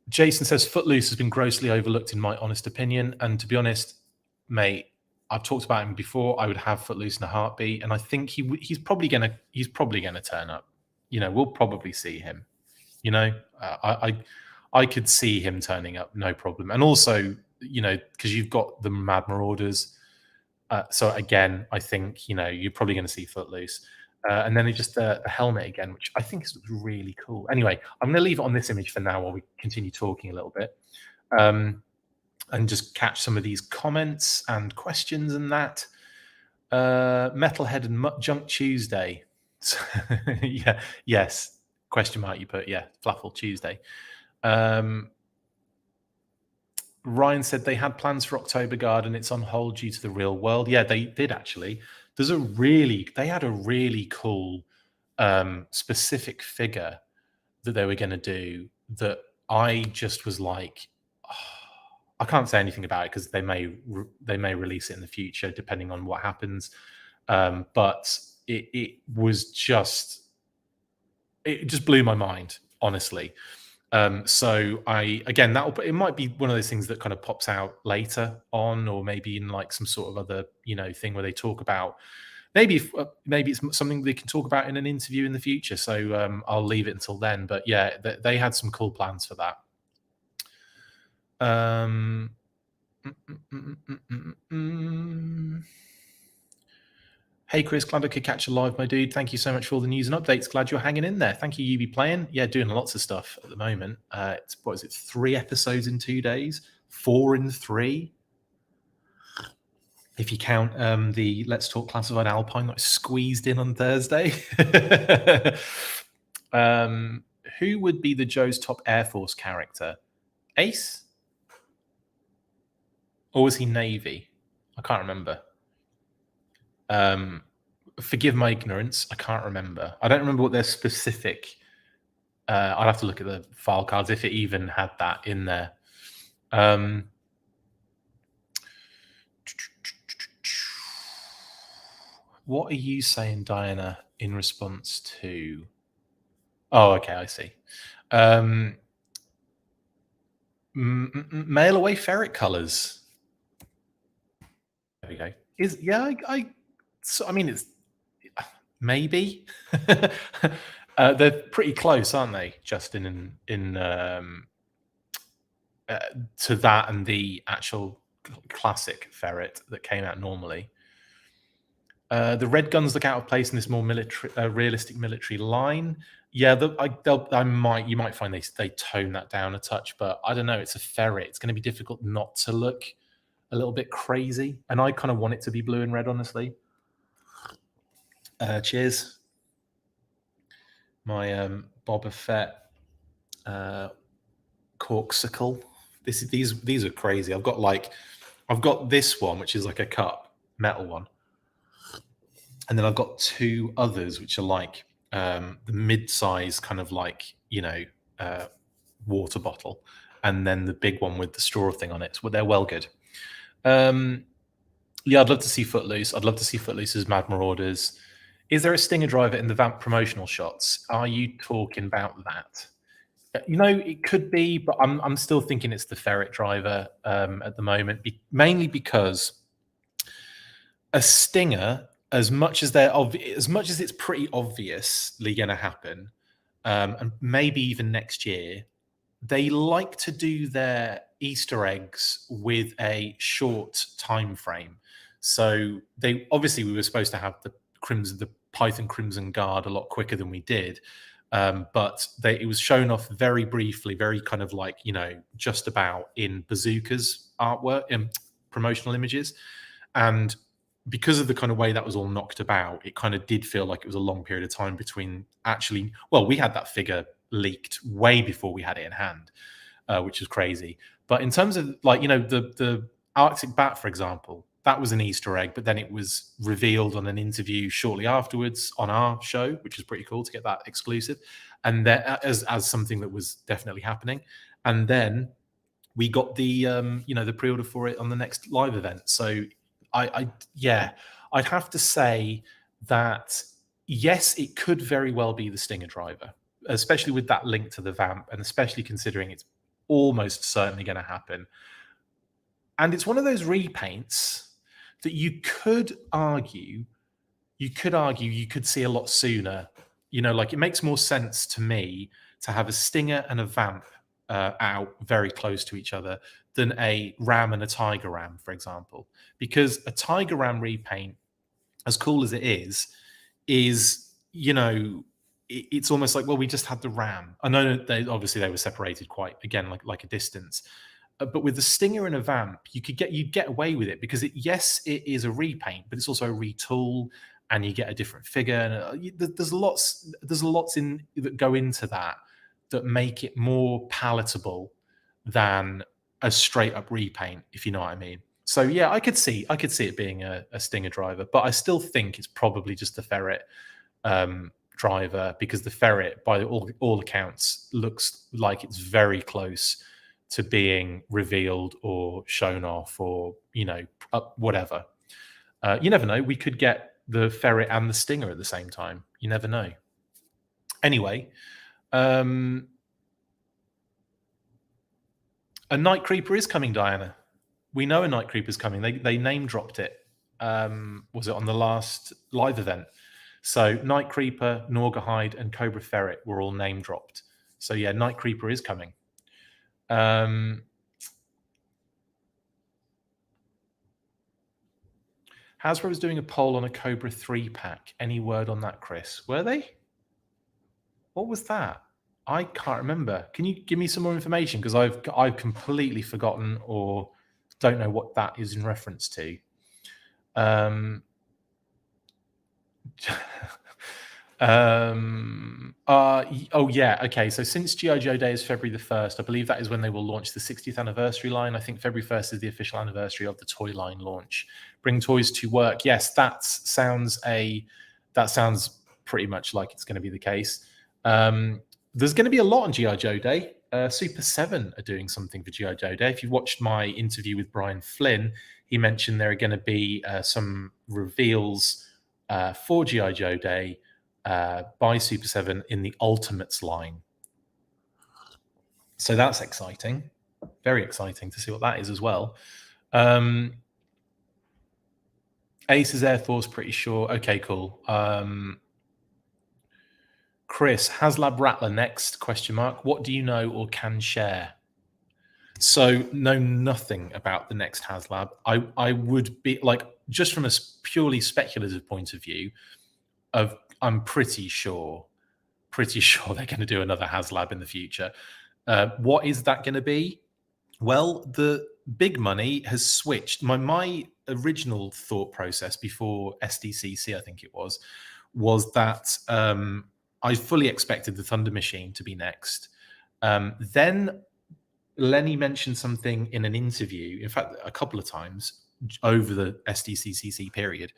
Jason says Footloose has been grossly overlooked in my honest opinion. And to be honest, mate, I've talked about him before. I would have Footloose in a heartbeat, and I think he's probably gonna turn up. We'll probably see him. I could see him turning up, no problem. And also, because you've got the Mad Marauders. So again, I think, you're probably going to see Footloose. And then just the helmet again, which I think is really cool. Anyway, I'm going to leave it on this image for now while we continue talking a little bit. And just catch some of these comments and questions and that. Metalhead and Mutt Junk Tuesday. Yeah, yes. Question mark you put, yeah, Flaffle Tuesday. Ryan said they had plans for October Guard and it's on hold due to the real world. Yeah, they did actually. They had a really cool specific figure that they were going to do that I just was like, I can't say anything about it because they may release it in the future depending on what happens. But it just blew my mind, honestly. So it might be one of those things that kind of pops out later on, or maybe in like some sort of other, thing where they talk about, maybe it's something they can talk about in an interview in the future. So I'll leave it until then. But yeah, they had some cool plans for that. Hey Chris, glad I could catch you live, my dude. Thank you so much for all the news and updates. Glad you're hanging in there. Thank you, UB Playing. Yeah, doing lots of stuff at the moment. It's 3 episodes in 2 days, 4 in 3. If you count the Let's Talk Classified Alpine that I squeezed in on Thursday. Who would be the Joe's top Air Force character? Ace? Or was he Navy? I can't remember. Forgive my ignorance. I can't remember. I don't remember what their specific. I'd have to look at the file cards if it even had that in there. What are you saying, Diana, in response to? Oh, okay, I see. Mail away ferret colors. There we go. It's maybe they're pretty close, aren't they, Justin? In to that and the actual classic ferret that came out normally. The red guns look out of place in this more realistic military line. Yeah, you might find they tone that down a touch, but I don't know. It's a ferret. It's going to be difficult not to look a little bit crazy, and I kind of want it to be blue and red, honestly. Cheers. My Boba Fett corksicle. These are crazy. I've got this one, which is like a cup metal one, and then I've got 2 others which are like the mid-size kind of like water bottle, and then the big one with the straw thing on it. So they're well good. Yeah, I'd love to see Footloose. I'd love to see Footloose's Mad Marauders. Is there a stinger driver in the Vamp promotional shots? Are you talking about that? You know, it could be, but I'm still thinking it's the ferret driver at the moment, mainly because a stinger, as much as it's pretty obviously going to happen, and maybe even next year, they like to do their Easter eggs with a short time frame. So we were supposed to have the Python Crimson Guard a lot quicker than we did. But it was shown off very briefly, very kind of like, just about in Bazooka's artwork and promotional images. And because of the kind of way that was all knocked about, it kind of did feel like it was a long period of time between we had that figure leaked way before we had it in hand, which is crazy. But in terms of the Arctic Bat, for example, that was an Easter egg, but then it was revealed on an interview shortly afterwards on our show, which is pretty cool to get that exclusive, and as something that was definitely happening. And then we got the the pre-order for it on the next live event. So I'd have to say that yes, it could very well be the Stinger driver, especially with that link to the Vamp, and especially considering it's almost certainly going to happen. And it's one of those repaints that you could argue you could see a lot sooner. It makes more sense to me to have a Stinger and a Vamp out very close to each other than a Ram and a Tiger Ram, for example. Because a Tiger Ram repaint, as cool as it is, it's almost like, well, we just had the Ram. I know they were separated quite, again, like a distance. But with the Stinger and a Vamp, you'd get away with it because it is a repaint, but it's also a retool, and you get a different figure. And there's lots that go into that make it more palatable than a straight up repaint, if you know what I mean. So yeah, I could see it being a Stinger driver, but I still think it's probably just the ferret driver, because the ferret, by all accounts, looks like it's very close to being revealed or shown off, or whatever. You never know. We could get the ferret and the Stinger at the same time. You never know. Anyway, a Night Creeper is coming, Diana. We know a Night Creeper is coming. They name dropped it. Was it on the last live event? So Night Creeper, Norgahide, and Cobra Ferret were all name dropped. So yeah, Night Creeper is coming. Hasbro was doing a poll on a Cobra 3 pack. Any word on that, Chris? Were they? What was that? I can't remember. Can you give me some more information? Because I've completely forgotten or don't know what that is in reference to. Oh yeah, okay. So since G.I. Joe Day is February the 1st, I believe that is when they will launch the 60th anniversary line. I think February 1st is the official anniversary of the toy line launch. Bring toys to work. Yes, that sounds pretty much like it's going to be the case. There's going to be a lot on G.I. Joe Day. Super 7 are doing something for G.I. Joe Day. If you watched my interview with Brian Flynn, he mentioned there are going to be some reveals for G.I. Joe Day by Super 7 in the Ultimates line. So that's exciting. Very exciting to see what that is as well. Ace's Air Force, pretty sure. Okay, cool. Chris, HasLab Rattler next, ? What do you know or can share? So know nothing about the next HasLab. I would be like, just from a purely speculative point of view, I'm pretty sure they're going to do another HasLab in the future. What is that going to be? Well, the big money has switched. My original thought process before SDCC, I think it was that I fully expected the Thunder Machine to be next. Then Lenny mentioned something in an interview, in fact, a couple of times over the SDCCC period,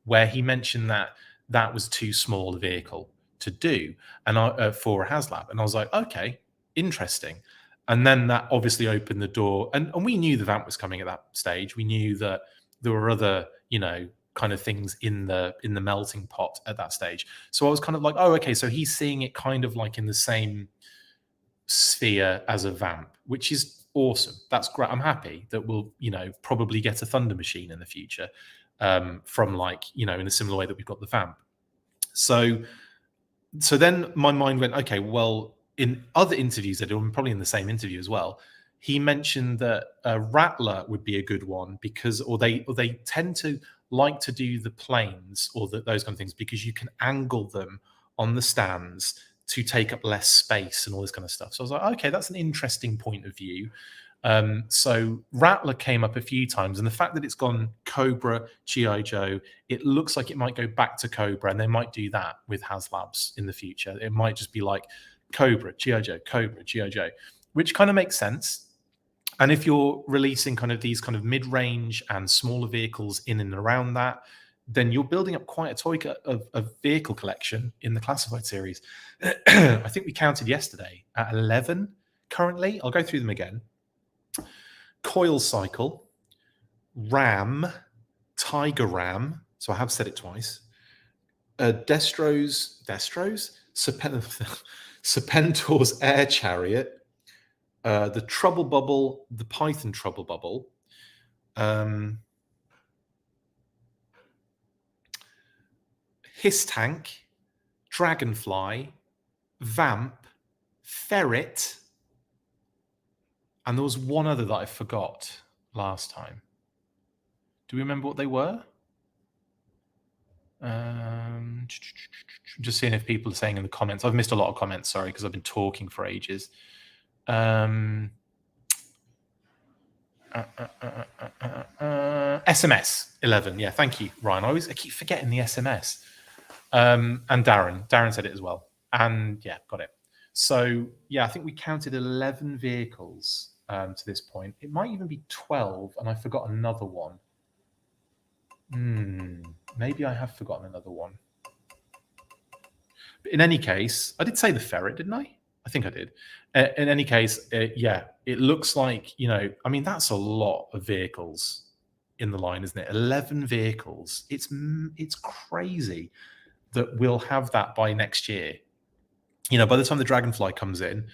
where he mentioned that was too small a vehicle to do, and for a HasLab. And I was like, okay, interesting. And then that obviously opened the door. And we knew the vamp was coming at that stage. We knew that there were other, kind of things in the melting pot at that stage. So I was kind of like, oh, okay, so he's seeing it kind of like in the same sphere as a vamp, which is awesome. That's great. I'm happy that we'll, probably get a Thunder Machine in the future, from like, in a similar way that we've got the vamp. So then my mind went, okay, well, in other interviews that are probably in the same interview as well, he mentioned that Rattler would be a good one because, or they tend to like to do the planes or those kind of things because you can angle them on the stands to take up less space and all this kind of stuff. So I was like, okay, that's an interesting point of view. So Rattler came up a few times, and the fact that it's gone Cobra, G.I. Joe, it looks like it might go back to Cobra, and they might do that with HasLabs in the future. It might just be like Cobra, G.I. Joe, Cobra, G.I. Joe, which kind of makes sense. And if you're releasing kind of these kind of mid-range and smaller vehicles in and around that, then you're building up quite a vehicle collection in the classified series. I think we counted yesterday at 11 currently. I'll go through them again. Coil Cycle, Ram, Tiger Ram. So I have said it twice. Destro's, Serpentor's Air Chariot, the Trouble Bubble, the Python Trouble Bubble, Hiss Tank, Dragonfly, Vamp, Ferret, and there was one other that I forgot last time. Do we remember what they were? Just seeing if people are saying in the comments. I've missed a lot of comments, sorry, because I've been talking for ages. SMS 11. Yeah, thank you, Ryan. I keep forgetting the SMS. And Darren said it as well. And yeah, got it. So yeah, I think we counted 11 vehicles to this point. It might even be 12, and I forgot another one. Maybe I have forgotten another one. But in any case, I did say the Ferret, didn't I? I think I did. In any case, yeah, it looks like, I mean, that's a lot of vehicles in the line, isn't it? 11 vehicles. It's crazy that we'll have that by next year. By the time the Dragonfly comes in,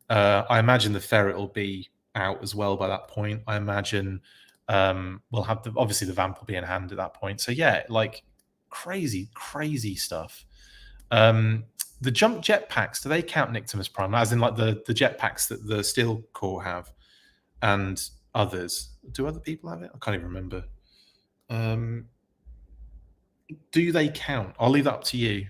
I imagine the Ferret will be out as well by that point. I imagine we'll have obviously the Vamp will be in hand at that point. So yeah, like crazy stuff. The jump jetpacks, do they count Nictimus Prime? As in like the jetpacks that the Steel Corps have and others. Do other people have it? I can't even remember. Do they count? I'll leave that up to you.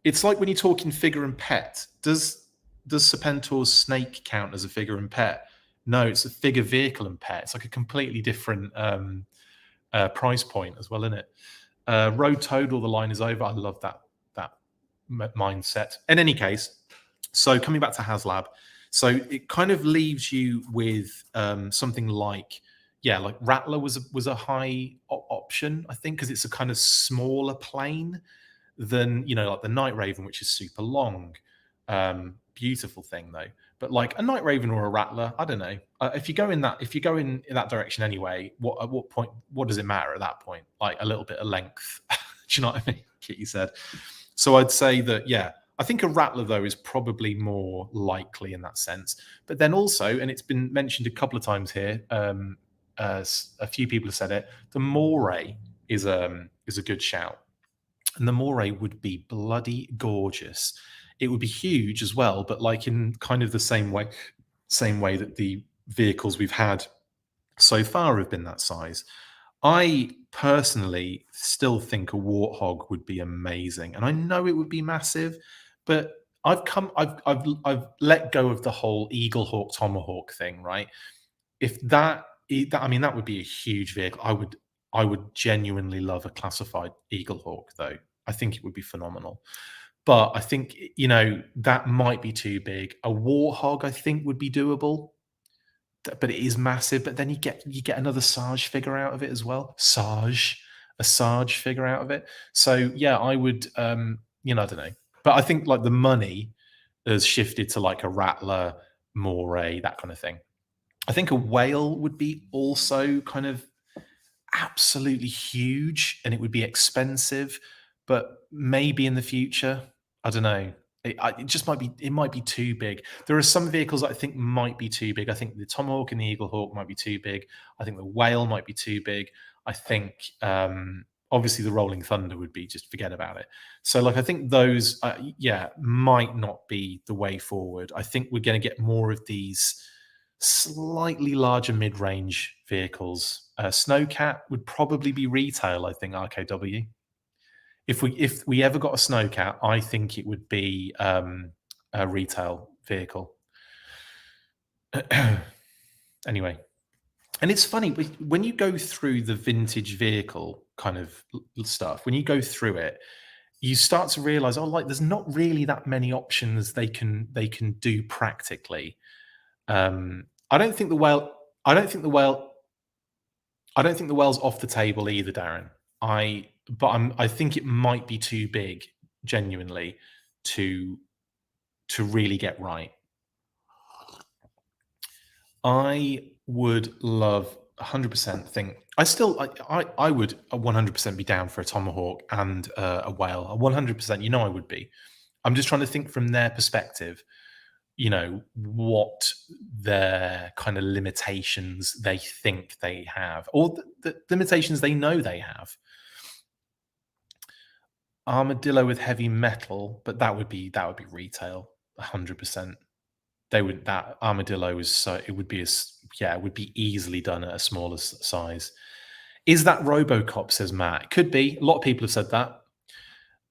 It's like when you're talking figure and pet. Does Serpentor's snake count as a figure and pet? No, it's a figure, vehicle, and pet. It's like a completely different price point as well, isn't it? Road Total, the line is over. I love that mindset. In any case, so coming back to HasLab, so it kind of leaves you with something like, like Rattler was a high option, I think, because it's a kind of smaller plane than like the Night Raven, which is super long. Beautiful thing though. But like a Night Raven or a Rattler, I don't know. If you go in that direction anyway, at what point? What does it matter at that point? Like a little bit of length. Do you know what I mean? Kitty said. So I'd say that, yeah, I think a Rattler, though, is probably more likely in that sense. But then also, and it's been mentioned a couple of times here, a few people have said it, the Moray is a good shout. And the Moray would be bloody gorgeous. It would be huge as well, but like in kind of the same way that the vehicles we've had so far have been that size. I personally still think a Warthog would be amazing, and I know it would be massive, but I've let go of the whole Eagle Hawk Tomahawk thing, right? If that would be a huge vehicle. I would genuinely love a classified Eagle Hawk, though. I think it would be phenomenal. But I think that might be too big. A Warthog, I think, would be doable. But it is massive. But then you get another Sarge figure out of it as well. A Sarge figure out of it. So yeah, I would. I don't know. But I think like the money has shifted to like a Rattler, moray, that kind of thing. I think a whale would be also kind of absolutely huge, and it would be expensive, but maybe in the future, I don't know. It just might be. It might be too big. There are some vehicles that I think might be too big. I think the Tomahawk and the Eagle Hawk might be too big. I think the Whale might be too big. I think obviously the Rolling Thunder would be just forget about it. So like I think those, might not be the way forward. I think we're going to get more of these slightly larger mid-range vehicles. Snowcat would probably be retail. I think RKW. If we ever got a Snowcat, I think it would be a retail vehicle. Anyway, and it's funny when you go through the vintage vehicle kind of stuff. When you go through it, you start to realize, there's not really that many options they can do practically. I don't think the whale. I don't think the whale's off the table either, Darren. I think it might be too big, genuinely, to really get right. I would love 100% think. I would 100% be down for a Tomahawk and a whale. 100%. You know, I would be. I'm just trying to think from their perspective. You know, what their kind of limitations they think they have, or the limitations they know they have. Armadillo with heavy metal, but that would be retail, 100%. That armadillo is so it would be easily done at a smaller size. Is that RoboCop? Says Matt. It could be. A lot of people have said that.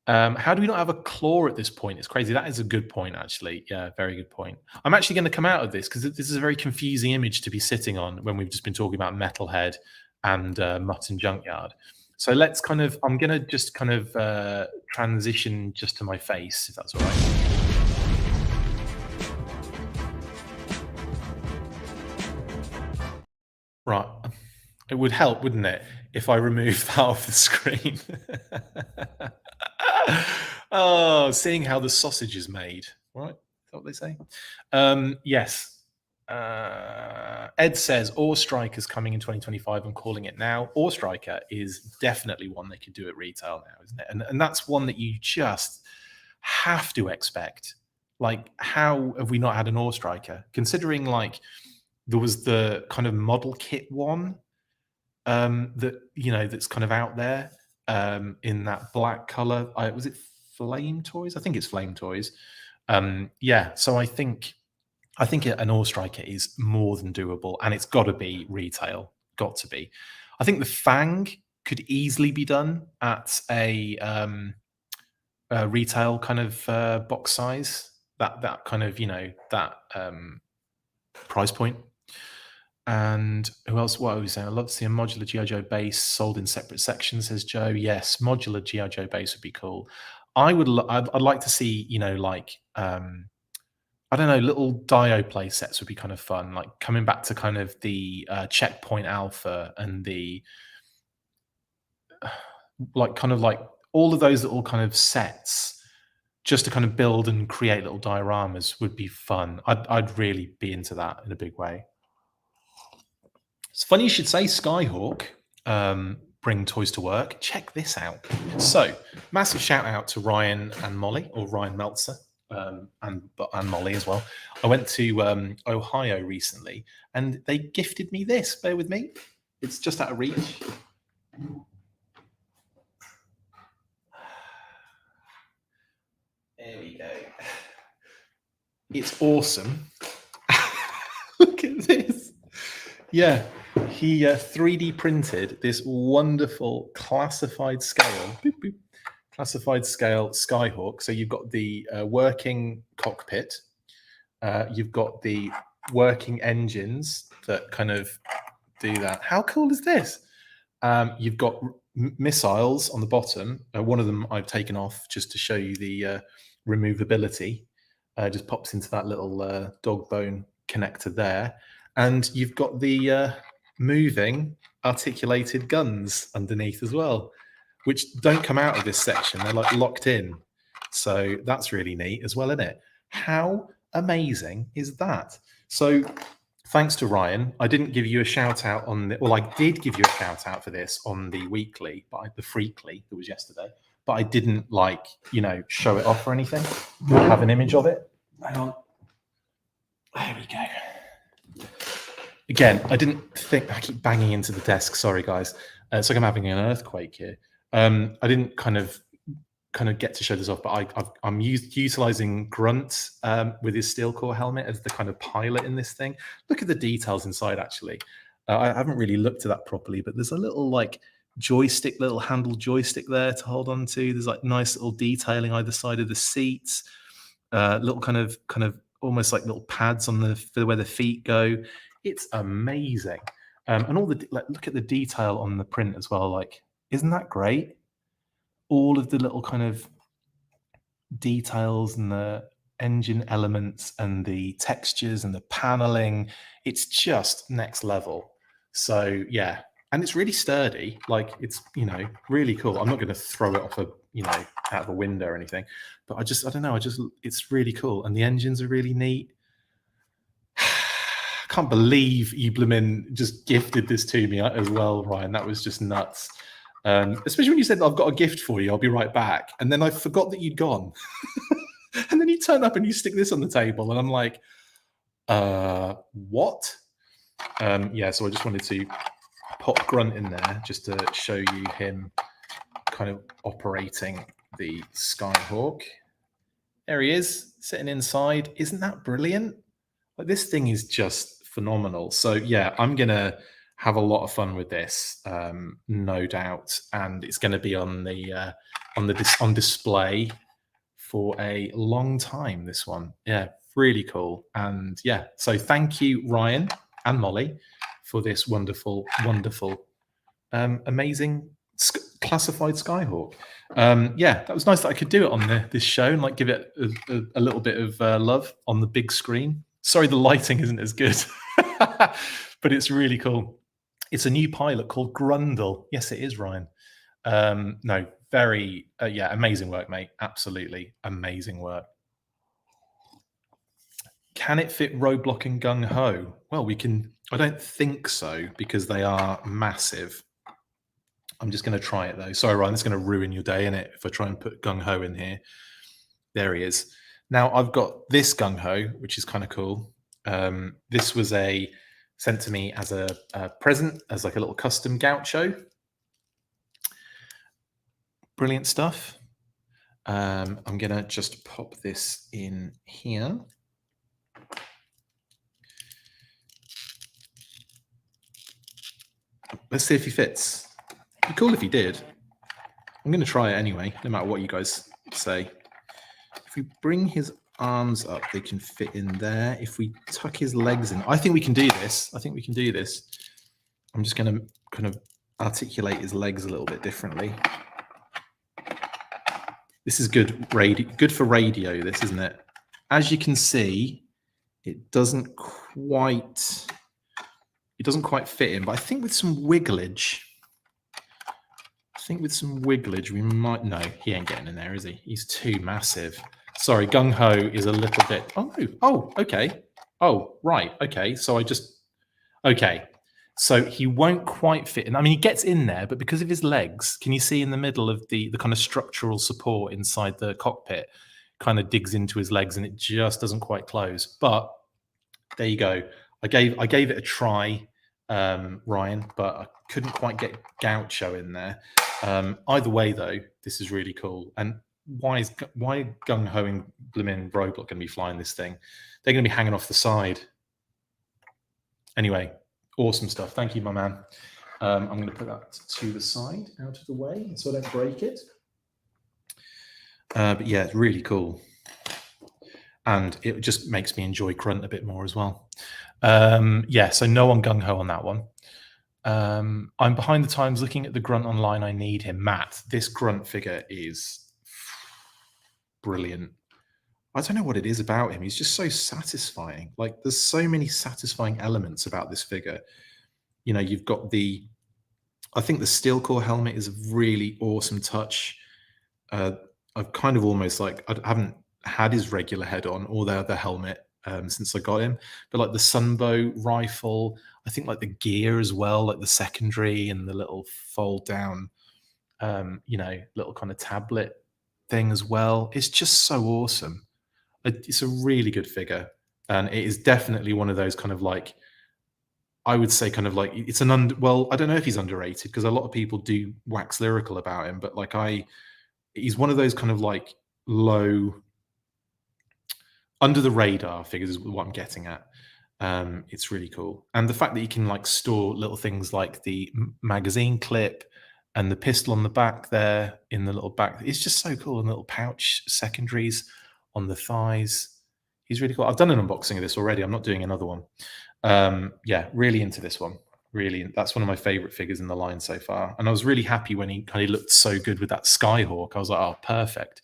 How do we not have a claw at this point? It's crazy. That is a good point, actually. Yeah, very good point. I'm actually going to come out of this because this is a very confusing image to be sitting on when we've just been talking about Metalhead and Mutt and Junkyard. So let's I'm going to just transition just to my face, if that's all right. Right. It would help, wouldn't it, if I removed that off the screen? Oh, seeing how the sausage is made, right? Is that what they say? Yes. Ed says Ore Striker's coming in 2025. I'm calling it now. Ore Striker is definitely one they could do at retail now, isn't it? And that's one that you just have to expect. Like, how have we not had an Ore Striker? Considering like there was the kind of model kit one that's kind of out there in that black color. Was it Flame Toys? I think it's Flame Toys. So I think an Ore Striker is more than doable, and it's got to be retail. Got to be. I think the Fang could easily be done at a retail kind of box size. That kind of that price point. And who else? What are we saying? I'd love to see a modular G.I. Joe base sold in separate sections, says Joe. Yes, modular G.I. Joe base would be cool. I'd like to see, I don't know, little Dio play sets would be kind of fun, like coming back to kind of the Checkpoint Alpha and the like all of those little kind of sets just to kind of build and create little dioramas would be fun. I'd really be into that in a big way. It's funny you should say Skyhawk. Bring toys to work. Check this out. So, massive shout out to Ryan and Molly, or Ryan Meltzer, and Molly as well. I went to Ohio recently, and they gifted me this. Bear with me. It's just out of reach. There we go. It's awesome. Look at this. Yeah. He 3D printed this wonderful classified scale Skyhawk. So you've got the working cockpit, you've got the working engines that kind of do that. How cool is this? You've got missiles on the bottom. One of them I've taken off just to show you the removability. Just pops into that little dog bone connector there. And you've got the moving articulated guns underneath as well, which don't come out of this section. They're like locked in. So that's really neat as well, isn't it? How amazing is that? So thanks to Ryan. I didn't give you a shout out on the, well, I did give you a shout out for this on the weekly, but the Freakly that was yesterday, but I didn't like, you know, show it off or anything. I have an image of it. Hang on. There we go. Again, I didn't think, I keep banging into the desk. Sorry, guys. It's like I'm having an earthquake here. I didn't kind of get to show this off, but I'm utilizing Grunt with his steel core helmet as the kind of pilot in this thing. Look at the details inside, actually. I haven't really looked at that properly, but there's a little like joystick, little handle joystick there to hold on to. There's like nice little detailing either side of the seats, little kind of almost like little pads on the for where the feet go. It's amazing. And all the like, look at the detail on the print as well. Like, isn't that great? All of the little kind of details and the engine elements and the textures and the paneling, it's just next level. So yeah, and it's really sturdy. Like, it's, you know, really cool. I'm not going to throw it off a, you know, out of a window or anything, but I don't know. It's really cool. And the engines are really neat. I can't believe you bloomin' just gifted this to me as well, Ryan. That was just nuts. Especially when you said, I've got a gift for you, I'll be right back. And then I forgot that you'd gone. And then you turn up and you stick this on the table. And I'm like, what? Yeah, so I just wanted to pop Grunt in there just to show you him kind of operating the Skyhawk. There he is, sitting inside. Isn't that brilliant? Like, this thing is just phenomenal. So yeah, I'm going to have a lot of fun with this, no doubt, and it's going to be on the on display for a long time. This one, yeah, really cool. And yeah, so thank you, Ryan and Molly, for this wonderful, amazing classified Skyhawk. Yeah, that was nice that I could do it on this show and like give it a little bit of love on the big screen. Sorry, the lighting isn't as good, but it's really cool. It's a new pilot called Grundle. Yes, it is, Ryan. No, very, yeah, amazing work, mate. Absolutely amazing work. Can it fit Roadblock and Gung Ho? Well, we can. I don't think so because they are massive. I'm just going to try it though. Sorry, Ryan, it's going to ruin your day, innit? If I try and put Gung Ho in here. There he is. Now I've got this Gung Ho, which is kind of cool. This was sent to me as a present, as like a little custom gaucho. Brilliant stuff. I'm going to just pop this in here. Let's see if he fits. It'd be cool if he did. I'm going to try it anyway, no matter what you guys say. If we bring his arms up, they can fit in there. If we tuck his legs in, I think we can do this. I'm just going to kind of articulate his legs a little bit differently. This is good for radio, this, isn't it? As you can see, it doesn't quite fit in, but I think with some wigglage, we might. No, he ain't getting in there, is he? He's too massive. Sorry, Gung Ho is a little bit. Oh, okay. Oh, right. Okay. So so he won't quite fit in. I mean, he gets in there, but because of his legs, can you see in the middle of the kind of structural support inside the cockpit kind of digs into his legs and it just doesn't quite close. But there you go. I gave it a try, Ryan, but I couldn't quite get Gaucho in there. Either way, though, this is really cool. And why Gung Ho and Bloomin' Roadblock going to be flying this thing? They're going to be hanging off the side. Anyway, awesome stuff. Thank you, my man. I'm going to put that to the side, out of the way, so I don't break it. But yeah, it's really cool. And it just makes me enjoy Grunt a bit more as well. Yeah, so no on Gung Ho on that one. I'm behind the times looking at the Grunt online. I need him. Matt, this Grunt figure is brilliant. I don't know what it is about him. He's just so satisfying. Like, there's so many satisfying elements about this figure. You know, you've got I think the steel core helmet is a really awesome touch. I've kind of almost like, I haven't had his regular head on or the helmet since I got him. But like the Sunbow rifle, I think like the gear as well, like the secondary and the little fold down, little kind of tablet thing as well. It's just so awesome. It's a really good figure, and it is definitely one of those kind of like, I would say kind of like it's well, I don't know if he's underrated because a lot of people do wax lyrical about him, but like he's one of those kind of like low under the radar figures is what I'm getting at. It's really cool, and the fact that you can like store little things like the magazine clip and the pistol on the back there in the little back, it's just so cool. And little pouch secondaries on the thighs. He's really cool. I've done an unboxing of this already. I'm not doing another one. Yeah, really into this one. Really, that's one of my favorite figures in the line so far. And I was really happy when he kind of looked so good with that Skyhawk. I was like, oh, perfect.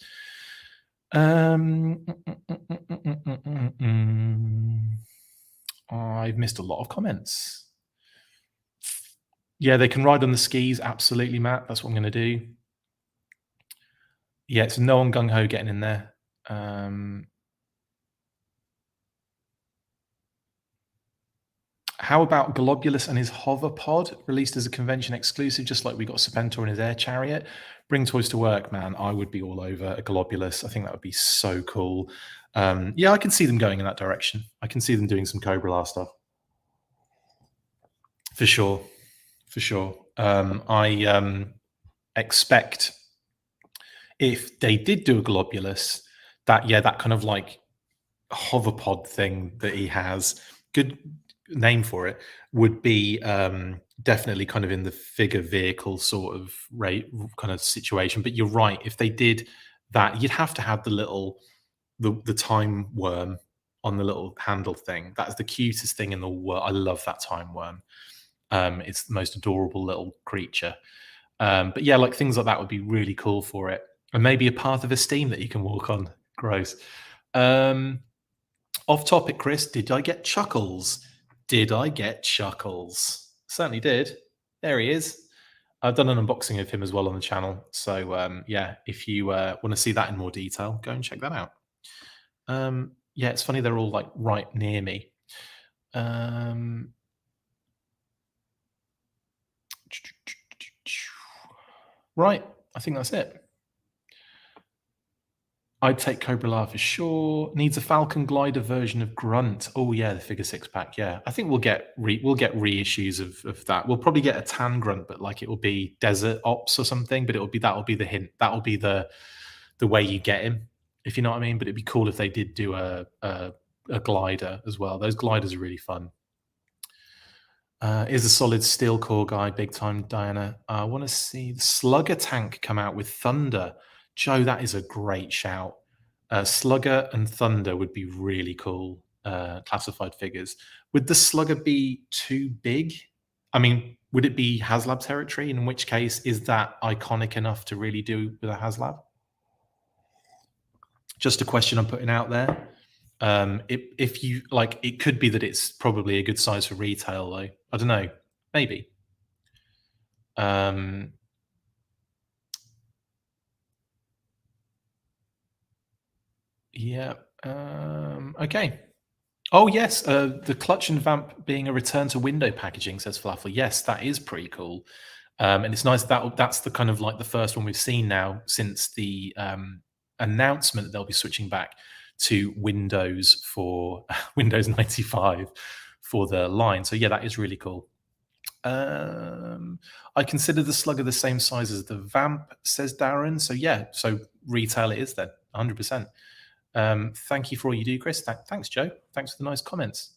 I've missed a lot of comments. Yeah, they can ride on the skis. Absolutely, Matt. That's what I'm going to do. Yeah, it's no one gung-ho getting in there. How about Globulus and his hover pod released as a convention exclusive, just like we got Serpentor and his air chariot? Bring toys to work, man. I would be all over a Globulus. I think that would be so cool. Yeah, I can see them going in that direction. I can see them doing some Cobra La stuff. For sure. For sure. I expect if they did do a Globulus, that kind of like hover pod thing that he has, good name for it, would be definitely kind of in the figure vehicle sort of kind of situation. But you're right, if they did that, you'd have to have the time worm on the little handle thing. That's the cutest thing in the world. I love that time worm. It's the most adorable little creature. But yeah, like things like that would be really cool for it. And maybe a path of esteem that you can walk on. Gross. Off topic, Chris, did I get Chuckles? Did I get Chuckles? Certainly did. There he is. I've done an unboxing of him as well on the channel. So yeah, if you want to see that in more detail, go and check that out. Yeah, it's funny they're all like right near me. Right, I think that's it. I'd take Cobra La for sure. Needs a Falcon Glider version of Grunt. Oh yeah, the figure 6-pack. Yeah, I think we'll get reissues of that. We'll probably get a tan Grunt, but like it will be Desert Ops or something. But that'll be the hint. That'll be the way you get him, if you know what I mean. But it'd be cool if they did do a glider as well. Those gliders are really fun. Is a solid steel core guy, big time, Diana. I want to see the Slugger tank come out with Thunder. Joe, that is a great shout. Slugger and Thunder would be really cool classified figures. Would the Slugger be too big? I mean, would it be HasLab territory? In which case, is that iconic enough to really do with a HasLab? Just a question I'm putting out there. If you like, it could be that it's probably a good size for retail, though. I don't know. Maybe. Yeah. Okay. Oh yes, the Clutch and Vamp being a return to window packaging, says Falafel. Yes, that is pretty cool, and it's nice that's the kind of like the first one we've seen now since the announcement that they'll be switching back to Windows for Windows 95 for the line. So yeah, that is really cool. I consider the Slugger the same size as the Vamp, says Darren. So yeah, so retail it is then, 100%. Thank you for all you do, Chris. Thanks, Joe. Thanks for the nice comments.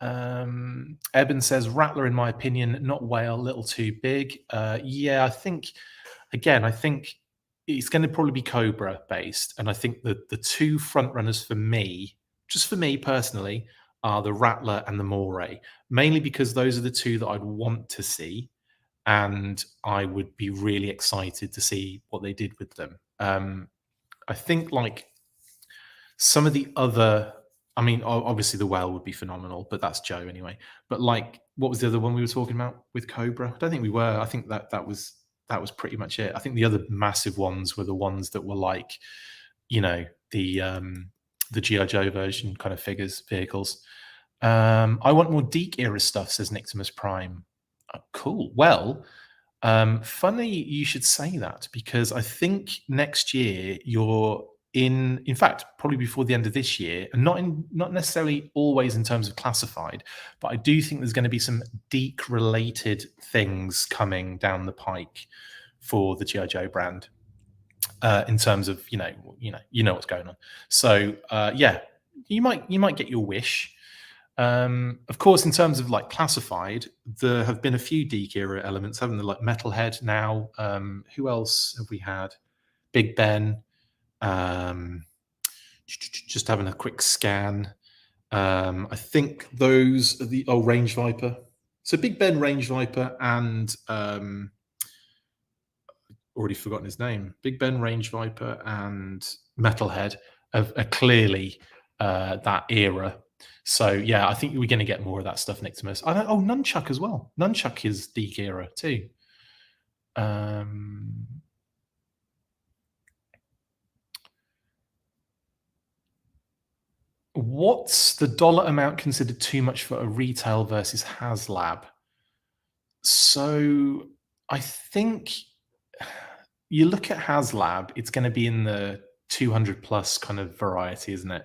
Eben says, Rattler, in my opinion, not whale, a little too big. Yeah, I think it's going to probably be Cobra based. And I think that the two front runners for me, just for me personally, are the Rattler and the Moray, mainly because those are the two that I'd want to see. And I would be really excited to see what they did with them. I think like some of the other, I mean, obviously the whale would be phenomenal, but that's Joe anyway. But like, what was the other one we were talking about with Cobra? I don't think we were. I think that was pretty much it. I think the other massive ones were the ones that were like you know, the G.I. Joe version kind of vehicles. I want more Deke era stuff, says Nictimus Prime. Cool. Well, funny you should say that, because I think next year you're in fact, probably before the end of this year, and not necessarily always in terms of classified, but I do think there's going to be some Deke related things coming down the pike for the G.I. Joe brand. In terms of you know what's going on. So yeah, you might get your wish. Of course, in terms of like classified, there have been a few Deke era elements, haven't there? Like Metalhead now. Who else have we had? Big Ben. Just having a quick scan. I think those are the Range Viper. So Big Ben, Range Viper, and already forgotten his name. Big Ben, Range Viper, and Metalhead are clearly that era. So yeah, I think we're going to get more of that stuff, Nictimus. Nunchuck as well. Nunchuck is Deke era too. What's the dollar amount considered too much for a retail versus HasLab? So I think you look at HasLab, it's going to be in the 200 plus kind of variety, isn't it?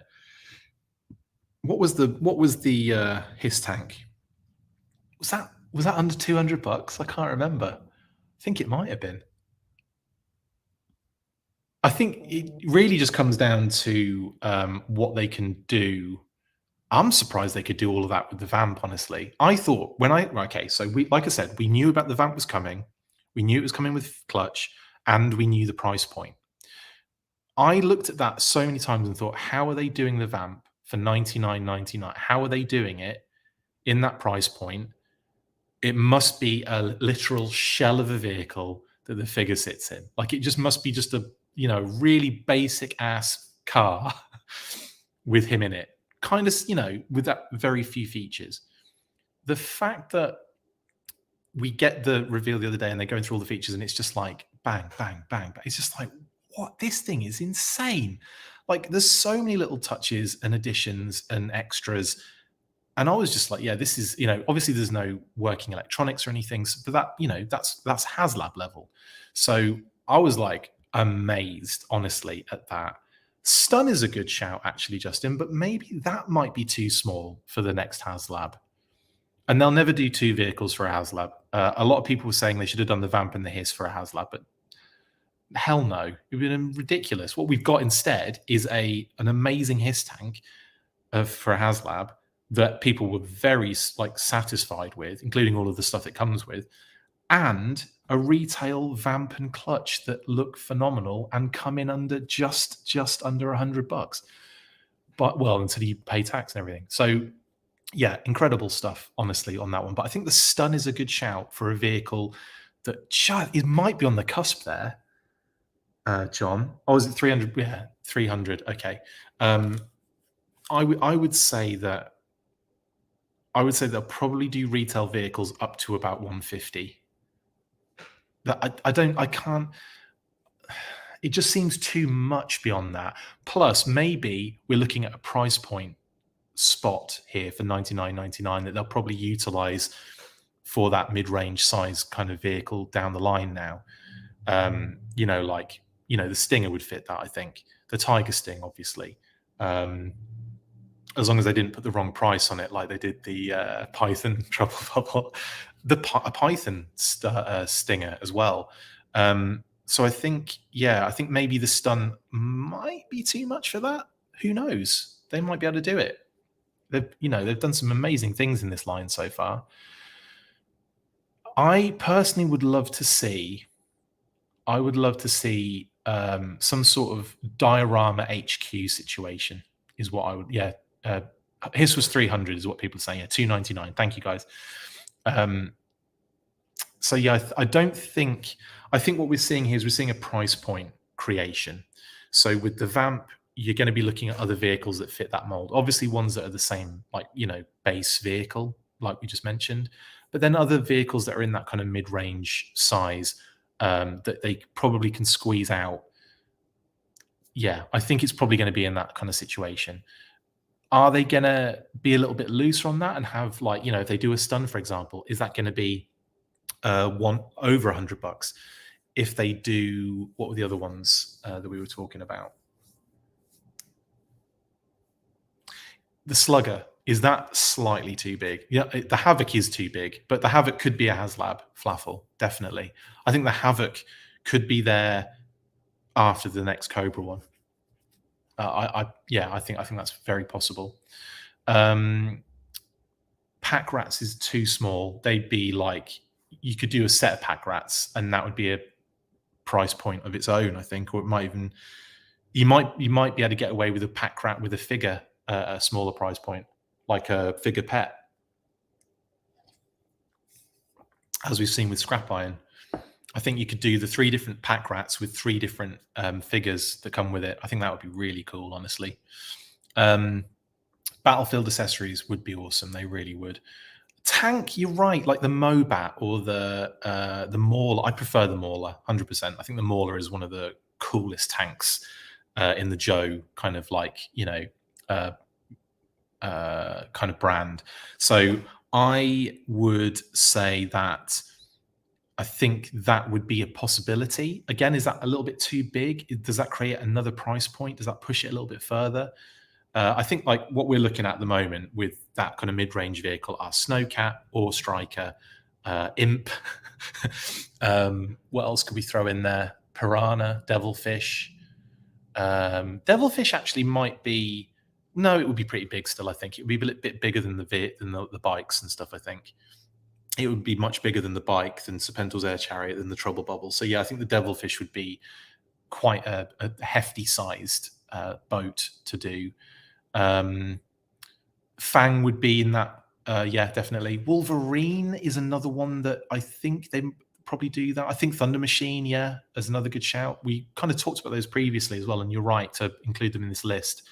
What was the his tank? Was that under $200? I can't remember. I think it might have been. I think it really just comes down to what they can do. I'm surprised they could do all of that with the Vamp, honestly. I thought so like I said, we knew about the Vamp was coming. We knew it was coming with Clutch, and we knew the price point. I looked at that so many times and thought, how are they doing the Vamp for $99.99? How are they doing it in that price point? It must be a literal shell of a vehicle that the figure sits in. Like, it just must be just a really basic ass car with him in it. Kind of, with that very few features. The fact that we get the reveal the other day and they're going through all the features and it's just like bang, bang, bang. It's just like, what? This thing is insane. Like, there's so many little touches and additions and extras. And I was just like, yeah, this is, obviously there's no working electronics or anything, but that's HasLab level. So I was like amazed, honestly, at that. Stun is a good shout, actually, Justin, but maybe that might be too small for the next HasLab. And they'll never do two vehicles for a HasLab. A lot of people were saying they should have done the Vamp and the Hiss for a HasLab, but hell no. It would have been ridiculous. What we've got instead is an amazing Hiss tank for a HasLab that people were very satisfied with, including all of the stuff it comes with, and a retail Vamp and Clutch that look phenomenal and come in under just under $100. But until you pay tax and everything. So yeah, incredible stuff, honestly, on that one. But I think the Stun is a good shout for a vehicle that it might be on the cusp there. John, is it 300? Yeah, 300. Okay. I would say that they'll probably do retail vehicles up to about 150. I can't. It just seems too much beyond that. Plus, maybe we're looking at a price point spot here for $99.99 that they'll probably utilize for that mid-range size kind of vehicle down the line now. The Stinger would fit that, I think. The Tiger Sting, obviously. As long as they didn't put the wrong price on it, like they did the Python Trouble Bubble, the Python Stinger as well. So I think maybe the Stun might be too much for that. Who knows? They might be able to do it. They've done some amazing things in this line so far. I personally would love to see. Some sort of diorama HQ situation is what I would. Yeah. His was 300 is what people are saying. Yeah, 299. Thank you, guys. So yeah, I think what we're seeing here is we're seeing a price point creation. So with the Vamp, you're going to be looking at other vehicles that fit that mold. Obviously, ones that are the same, base vehicle, like we just mentioned, but then other vehicles that are in that kind of mid-range size that they probably can squeeze out yeah, I think it's probably going to be in that kind of situation. Are they going to be a little bit looser on that and have, like, you know, if they do a stun, for example, is that going to be one over $100? If they do, what were the other ones that we were talking about? The Slugger, is that slightly too big? Yeah, the Havoc is too big, but the Havoc could be a HasLab Flaffle, definitely. I think the Havoc could be there after the next Cobra one. I think that's very possible. Pack Rats is too small. They'd be like, you could do a set of Pack Rats, and that would be a price point of its own, I think. Or it might even, you might be able to get away with a Pack Rat with a figure at a smaller price point, like a figure pet, as we've seen with Scrap Iron. I think you could do the 3 different Pack Rats with 3 different figures that come with it. I think that would be really cool, honestly. Battlefield accessories would be awesome. They really would. Tank, you're right. Like the Mobat or the Mauler. I prefer the Mauler, 100%. I think the Mauler is one of the coolest tanks in the Joe kind of, like, you know, kind of brand. So I would say that I think that would be a possibility. Again, is that a little bit too big? Does that create another price point? Does that push it a little bit further? I think, like, what we're looking at the moment with that kind of mid-range vehicle are Snowcat or Striker, Imp. What else could we throw in there? Piranha, Devilfish. Devilfish actually might be, no, it would be pretty big still. I think it would be a little bit bigger than the bikes and stuff. I think it would be much bigger than the bike, than Serpental's Air Chariot, than the Trouble Bubble. So yeah, I think the Devilfish would be quite a hefty sized boat to do. Fang would be in that. Yeah, definitely. Wolverine is another one that I think they probably do that. I think Thunder Machine, yeah, is another good shout. We kind of talked about those previously as well, and you're right to include them in this list.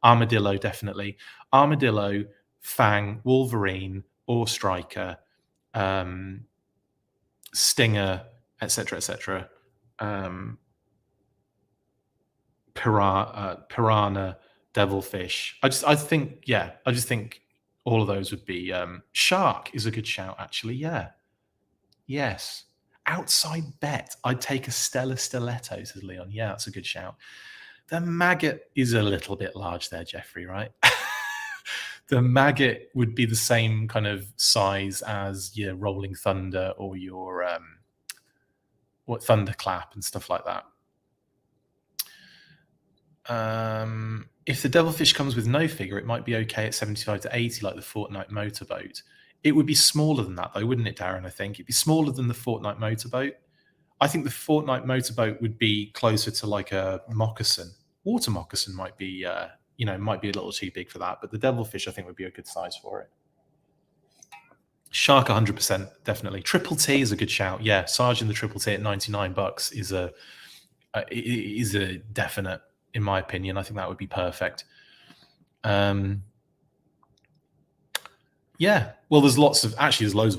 Armadillo, definitely. Armadillo, Fang, Wolverine, or Striker, Stinger, etc., etc. Piranha, Devilfish. I just think all of those would be. Shark is a good shout, actually. Yeah. Yes. Outside bet, I'd take a Stella Stiletto, says Leon. Yeah, that's a good shout. The Maggot is a little bit large there, Jeffrey, right? The Maggot would be the same kind of size as your Rolling Thunder or your Thunderclap and stuff like that. If the Devilfish comes with no figure, it might be okay at 75 to 80, like the Fortnite Motorboat. It would be smaller than that, though, wouldn't it, Darren? I think it'd be smaller than the Fortnite Motorboat. I think the Fortnite Motorboat would be closer to like a Moccasin. Water Moccasin might be, might be a little too big for that, but the Devilfish, I think, would be a good size for it. Shark, 100%, definitely. Triple T is a good shout. Yeah, Sergeant the Triple T at $99 is a definite, in my opinion. I think that would be perfect. Yeah, well, there's loads of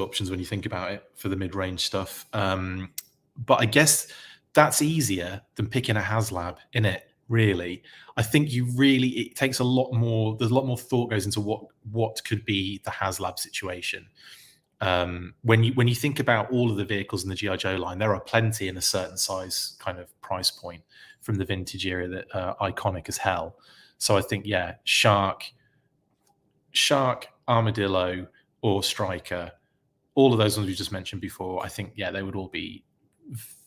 options when you think about it for the mid-range stuff. But I guess that's easier than picking a HasLab, innit? Really, I think it takes a lot more. There's a lot more thought goes into what could be the HasLab situation. When you think about all of the vehicles in the G.I. Joe line, there are plenty in a certain size kind of price point from the vintage era that are iconic as hell. So I think, yeah, Shark, Armadillo, or Striker, all of those ones we just mentioned before, I think, yeah, they would all be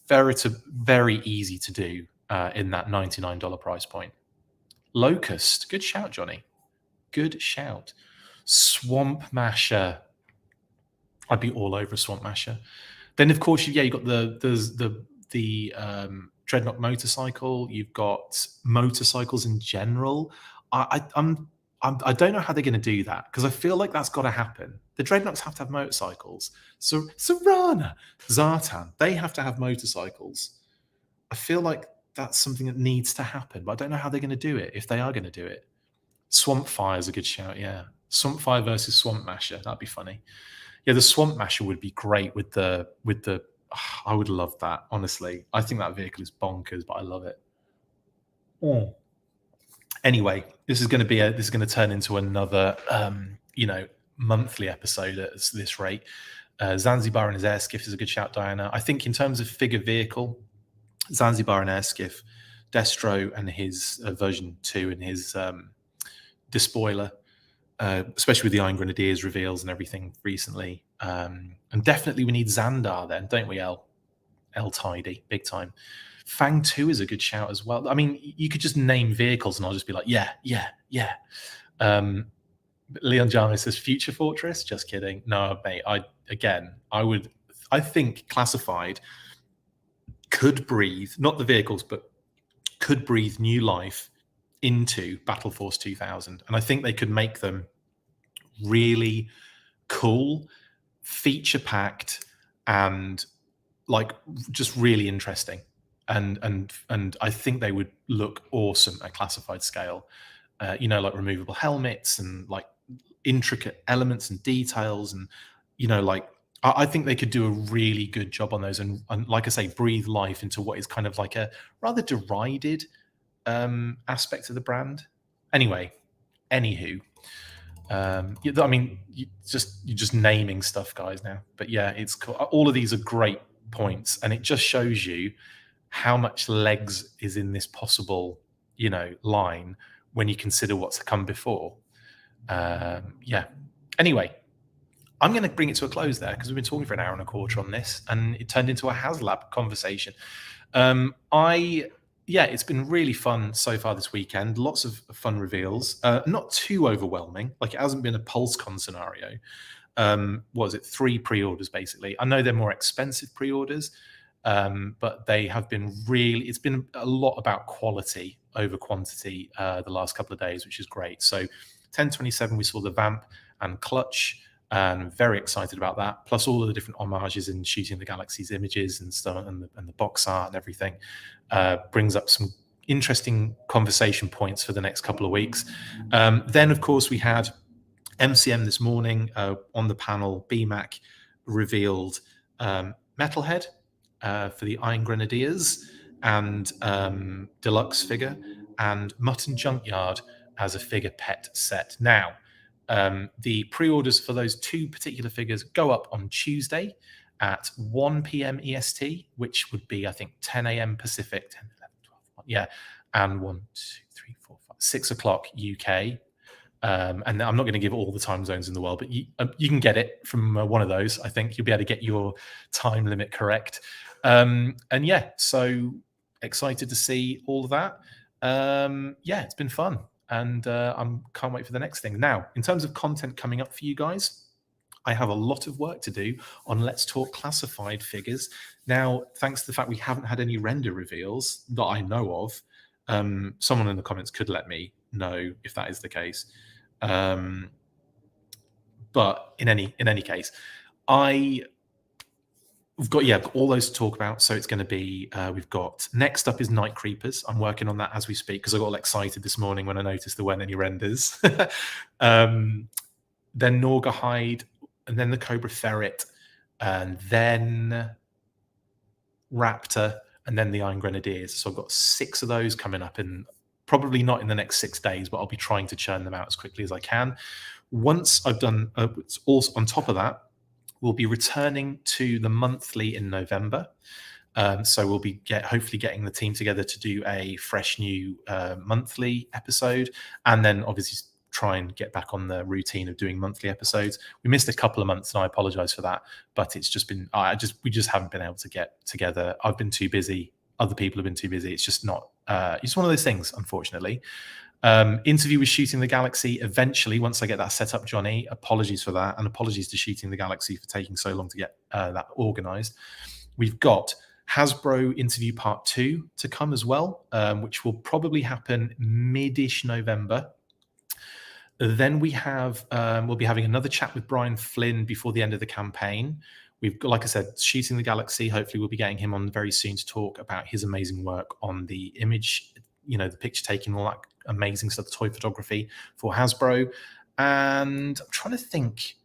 very easy to do in that $99 price point. Locust, good shout, Johnny. Good shout. Swamp Masher. I'd be all over a Swamp Masher. Then, of course, you've got the Dreadnought motorcycle. You've got motorcycles in general. I don't know how they're going to do that, because I feel like that's got to happen. The Dreadnoughts have to have motorcycles. So Sarana, Zartan, they have to have motorcycles. I feel like that's something that needs to happen, but I don't know how they're going to do it, if they are going to do it. Swamp Fire is a good shout, yeah. Swamp Fire versus Swamp Masher, that'd be funny. Yeah, the Swamp Masher would be great with the. I would love that, honestly. I think that vehicle is bonkers, but I love it. Anyway, this is going to turn into another monthly episode at this rate. Zanzibar and his air skiff is a good shout, Diana. I think in terms of figure vehicle, Zanzibar and air skiff, Destro and his version 2 and his despoiler, especially with the Iron Grenadiers reveals and everything recently. And definitely we need Xandar then, don't we, L Tidy, big time. Fang 2 is a good shout as well. I mean, you could just name vehicles and I'll just be like, yeah. Leon Jarvis says Future Fortress. Just kidding. No, mate. I think Classified could breathe, not the vehicles, but could breathe new life into Battle Force 2000. And I think they could make them really cool, feature-packed, and like just really interesting. And I think they would look awesome at Classified scale. Like removable helmets and like intricate elements and details, and I think they could do a really good job on those, and like I say, breathe life into what is kind of like a rather derided aspect of the brand. Anyway, anywho, you're just naming stuff, guys, now. But yeah, it's cool. All of these are great points, and it just shows you how much legs is in this possible, line when you consider what's come before. Anyway, I'm going to bring it to a close there because we've been talking for an hour and a quarter on this, and it turned into a HasLab conversation. It's been really fun so far this weekend. Lots of fun reveals. Not too overwhelming. Like, it hasn't been a PulseCon scenario. What was it? 3 pre-orders, basically. I know they're more expensive pre-orders, but they have been it's been a lot about quality over quantity the last couple of days, which is great. So 1027, we saw the Vamp and Clutch, and very excited about that. Plus all of the different homages in Shooting the Galaxy's images and stuff, and the box art and everything brings up some interesting conversation points for the next couple of weeks. Then, of course, we had MCM this morning on the panel. BMAC revealed Metalhead for the Iron Grenadiers and deluxe figure, and Mutt and Junkyard as a figure pet set. Now, the pre-orders for those 2 particular figures go up on Tuesday at 1 p.m. EST, which would be, I think, 10 a.m. Pacific, 10, 11, 12, 1, yeah, and 1, 2, 3, 4, 5, 6 o'clock UK. And I'm not going to give all the time zones in the world, but you can get it from one of those. I think you'll be able to get your time limit correct. So excited to see all of that. It's been fun, and can't wait for the next thing. Now, in terms of content coming up for you guys, I have a lot of work to do on Let's Talk Classified figures. Now, thanks to the fact we haven't had any render reveals that I know of, someone in the comments could let me know if that is the case. But in any case, we've got all those to talk about. So it's going to be we've got next up is Night Creepers. I'm working on that as we speak because I got all excited this morning when I noticed there weren't any renders. Then Norgahide, and then the Cobra Ferret, and then Raptor, and then the Iron Grenadiers. So I've got 6 of those coming up, in probably not in the next 6 days, but I'll be trying to churn them out as quickly as I can. Once I've done, also on top of that, we'll be returning to the monthly in November. So we'll be hopefully getting the team together to do a fresh new monthly episode, and then obviously try and get back on the routine of doing monthly episodes. We missed a couple of months, and I apologize for that, but it's just been we just haven't been able to get together. I've been too busy. Other people have been too busy. It's just not. It's one of those things, unfortunately. Interview with Shooting the Galaxy eventually, once I get that set up, Johnny. Apologies for that, and apologies to Shooting the Galaxy for taking so long to get that organized. We've got Hasbro interview part 2 to come as well, which will probably happen mid-ish November. Then we have we'll be having another chat with Brian Flynn before the end of the campaign. We've got, like I said, Shooting the Galaxy. Hopefully we'll be getting him on very soon to talk about his amazing work on the image, the picture taking, all that amazing stuff, the toy photography for Hasbro. And I'm trying to think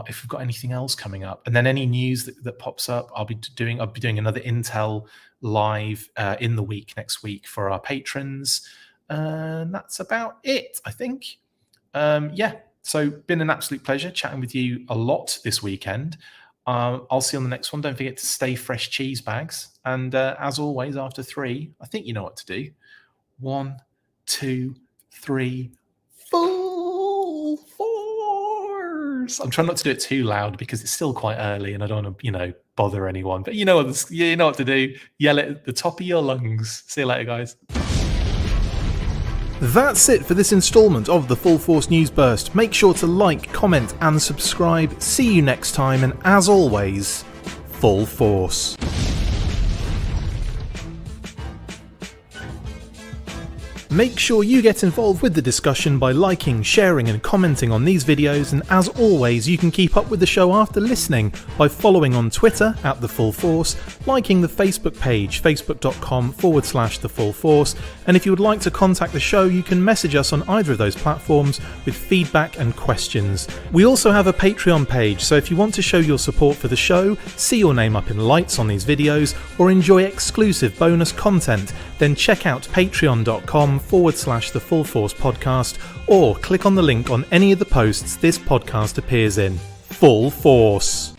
if we've got anything else coming up, and then any news that pops up, I'll be doing another Intel live in the week next week for our patrons, and that's about it, I think. So been an absolute pleasure chatting with you a lot this weekend. I'll see you on the next one. Don't forget to stay fresh, cheese bags, and as always, after 3, I think you know what to do. 1, 2, 3, full force. I'm trying not to do it too loud because it's still quite early and I don't want to, bother anyone. But you know what to do. Yell it at the top of your lungs. See you later, guys. That's it for this instalment of the Full Force News Burst. Make sure to like, comment and subscribe. See you next time, and as always, full force. Make sure you get involved with the discussion by liking, sharing and commenting on these videos, and as always you can keep up with the show after listening by following on Twitter @TheFullForce, liking the Facebook page facebook.com/TheFullForce, and if you would like to contact the show you can message us on either of those platforms with feedback and questions. We also have a Patreon page, so if you want to show your support for the show, see your name up in lights on these videos, or enjoy exclusive bonus content, then check out patreon.com/TheFullForce podcast, or click on the link on any of the posts this podcast appears in. Full Force.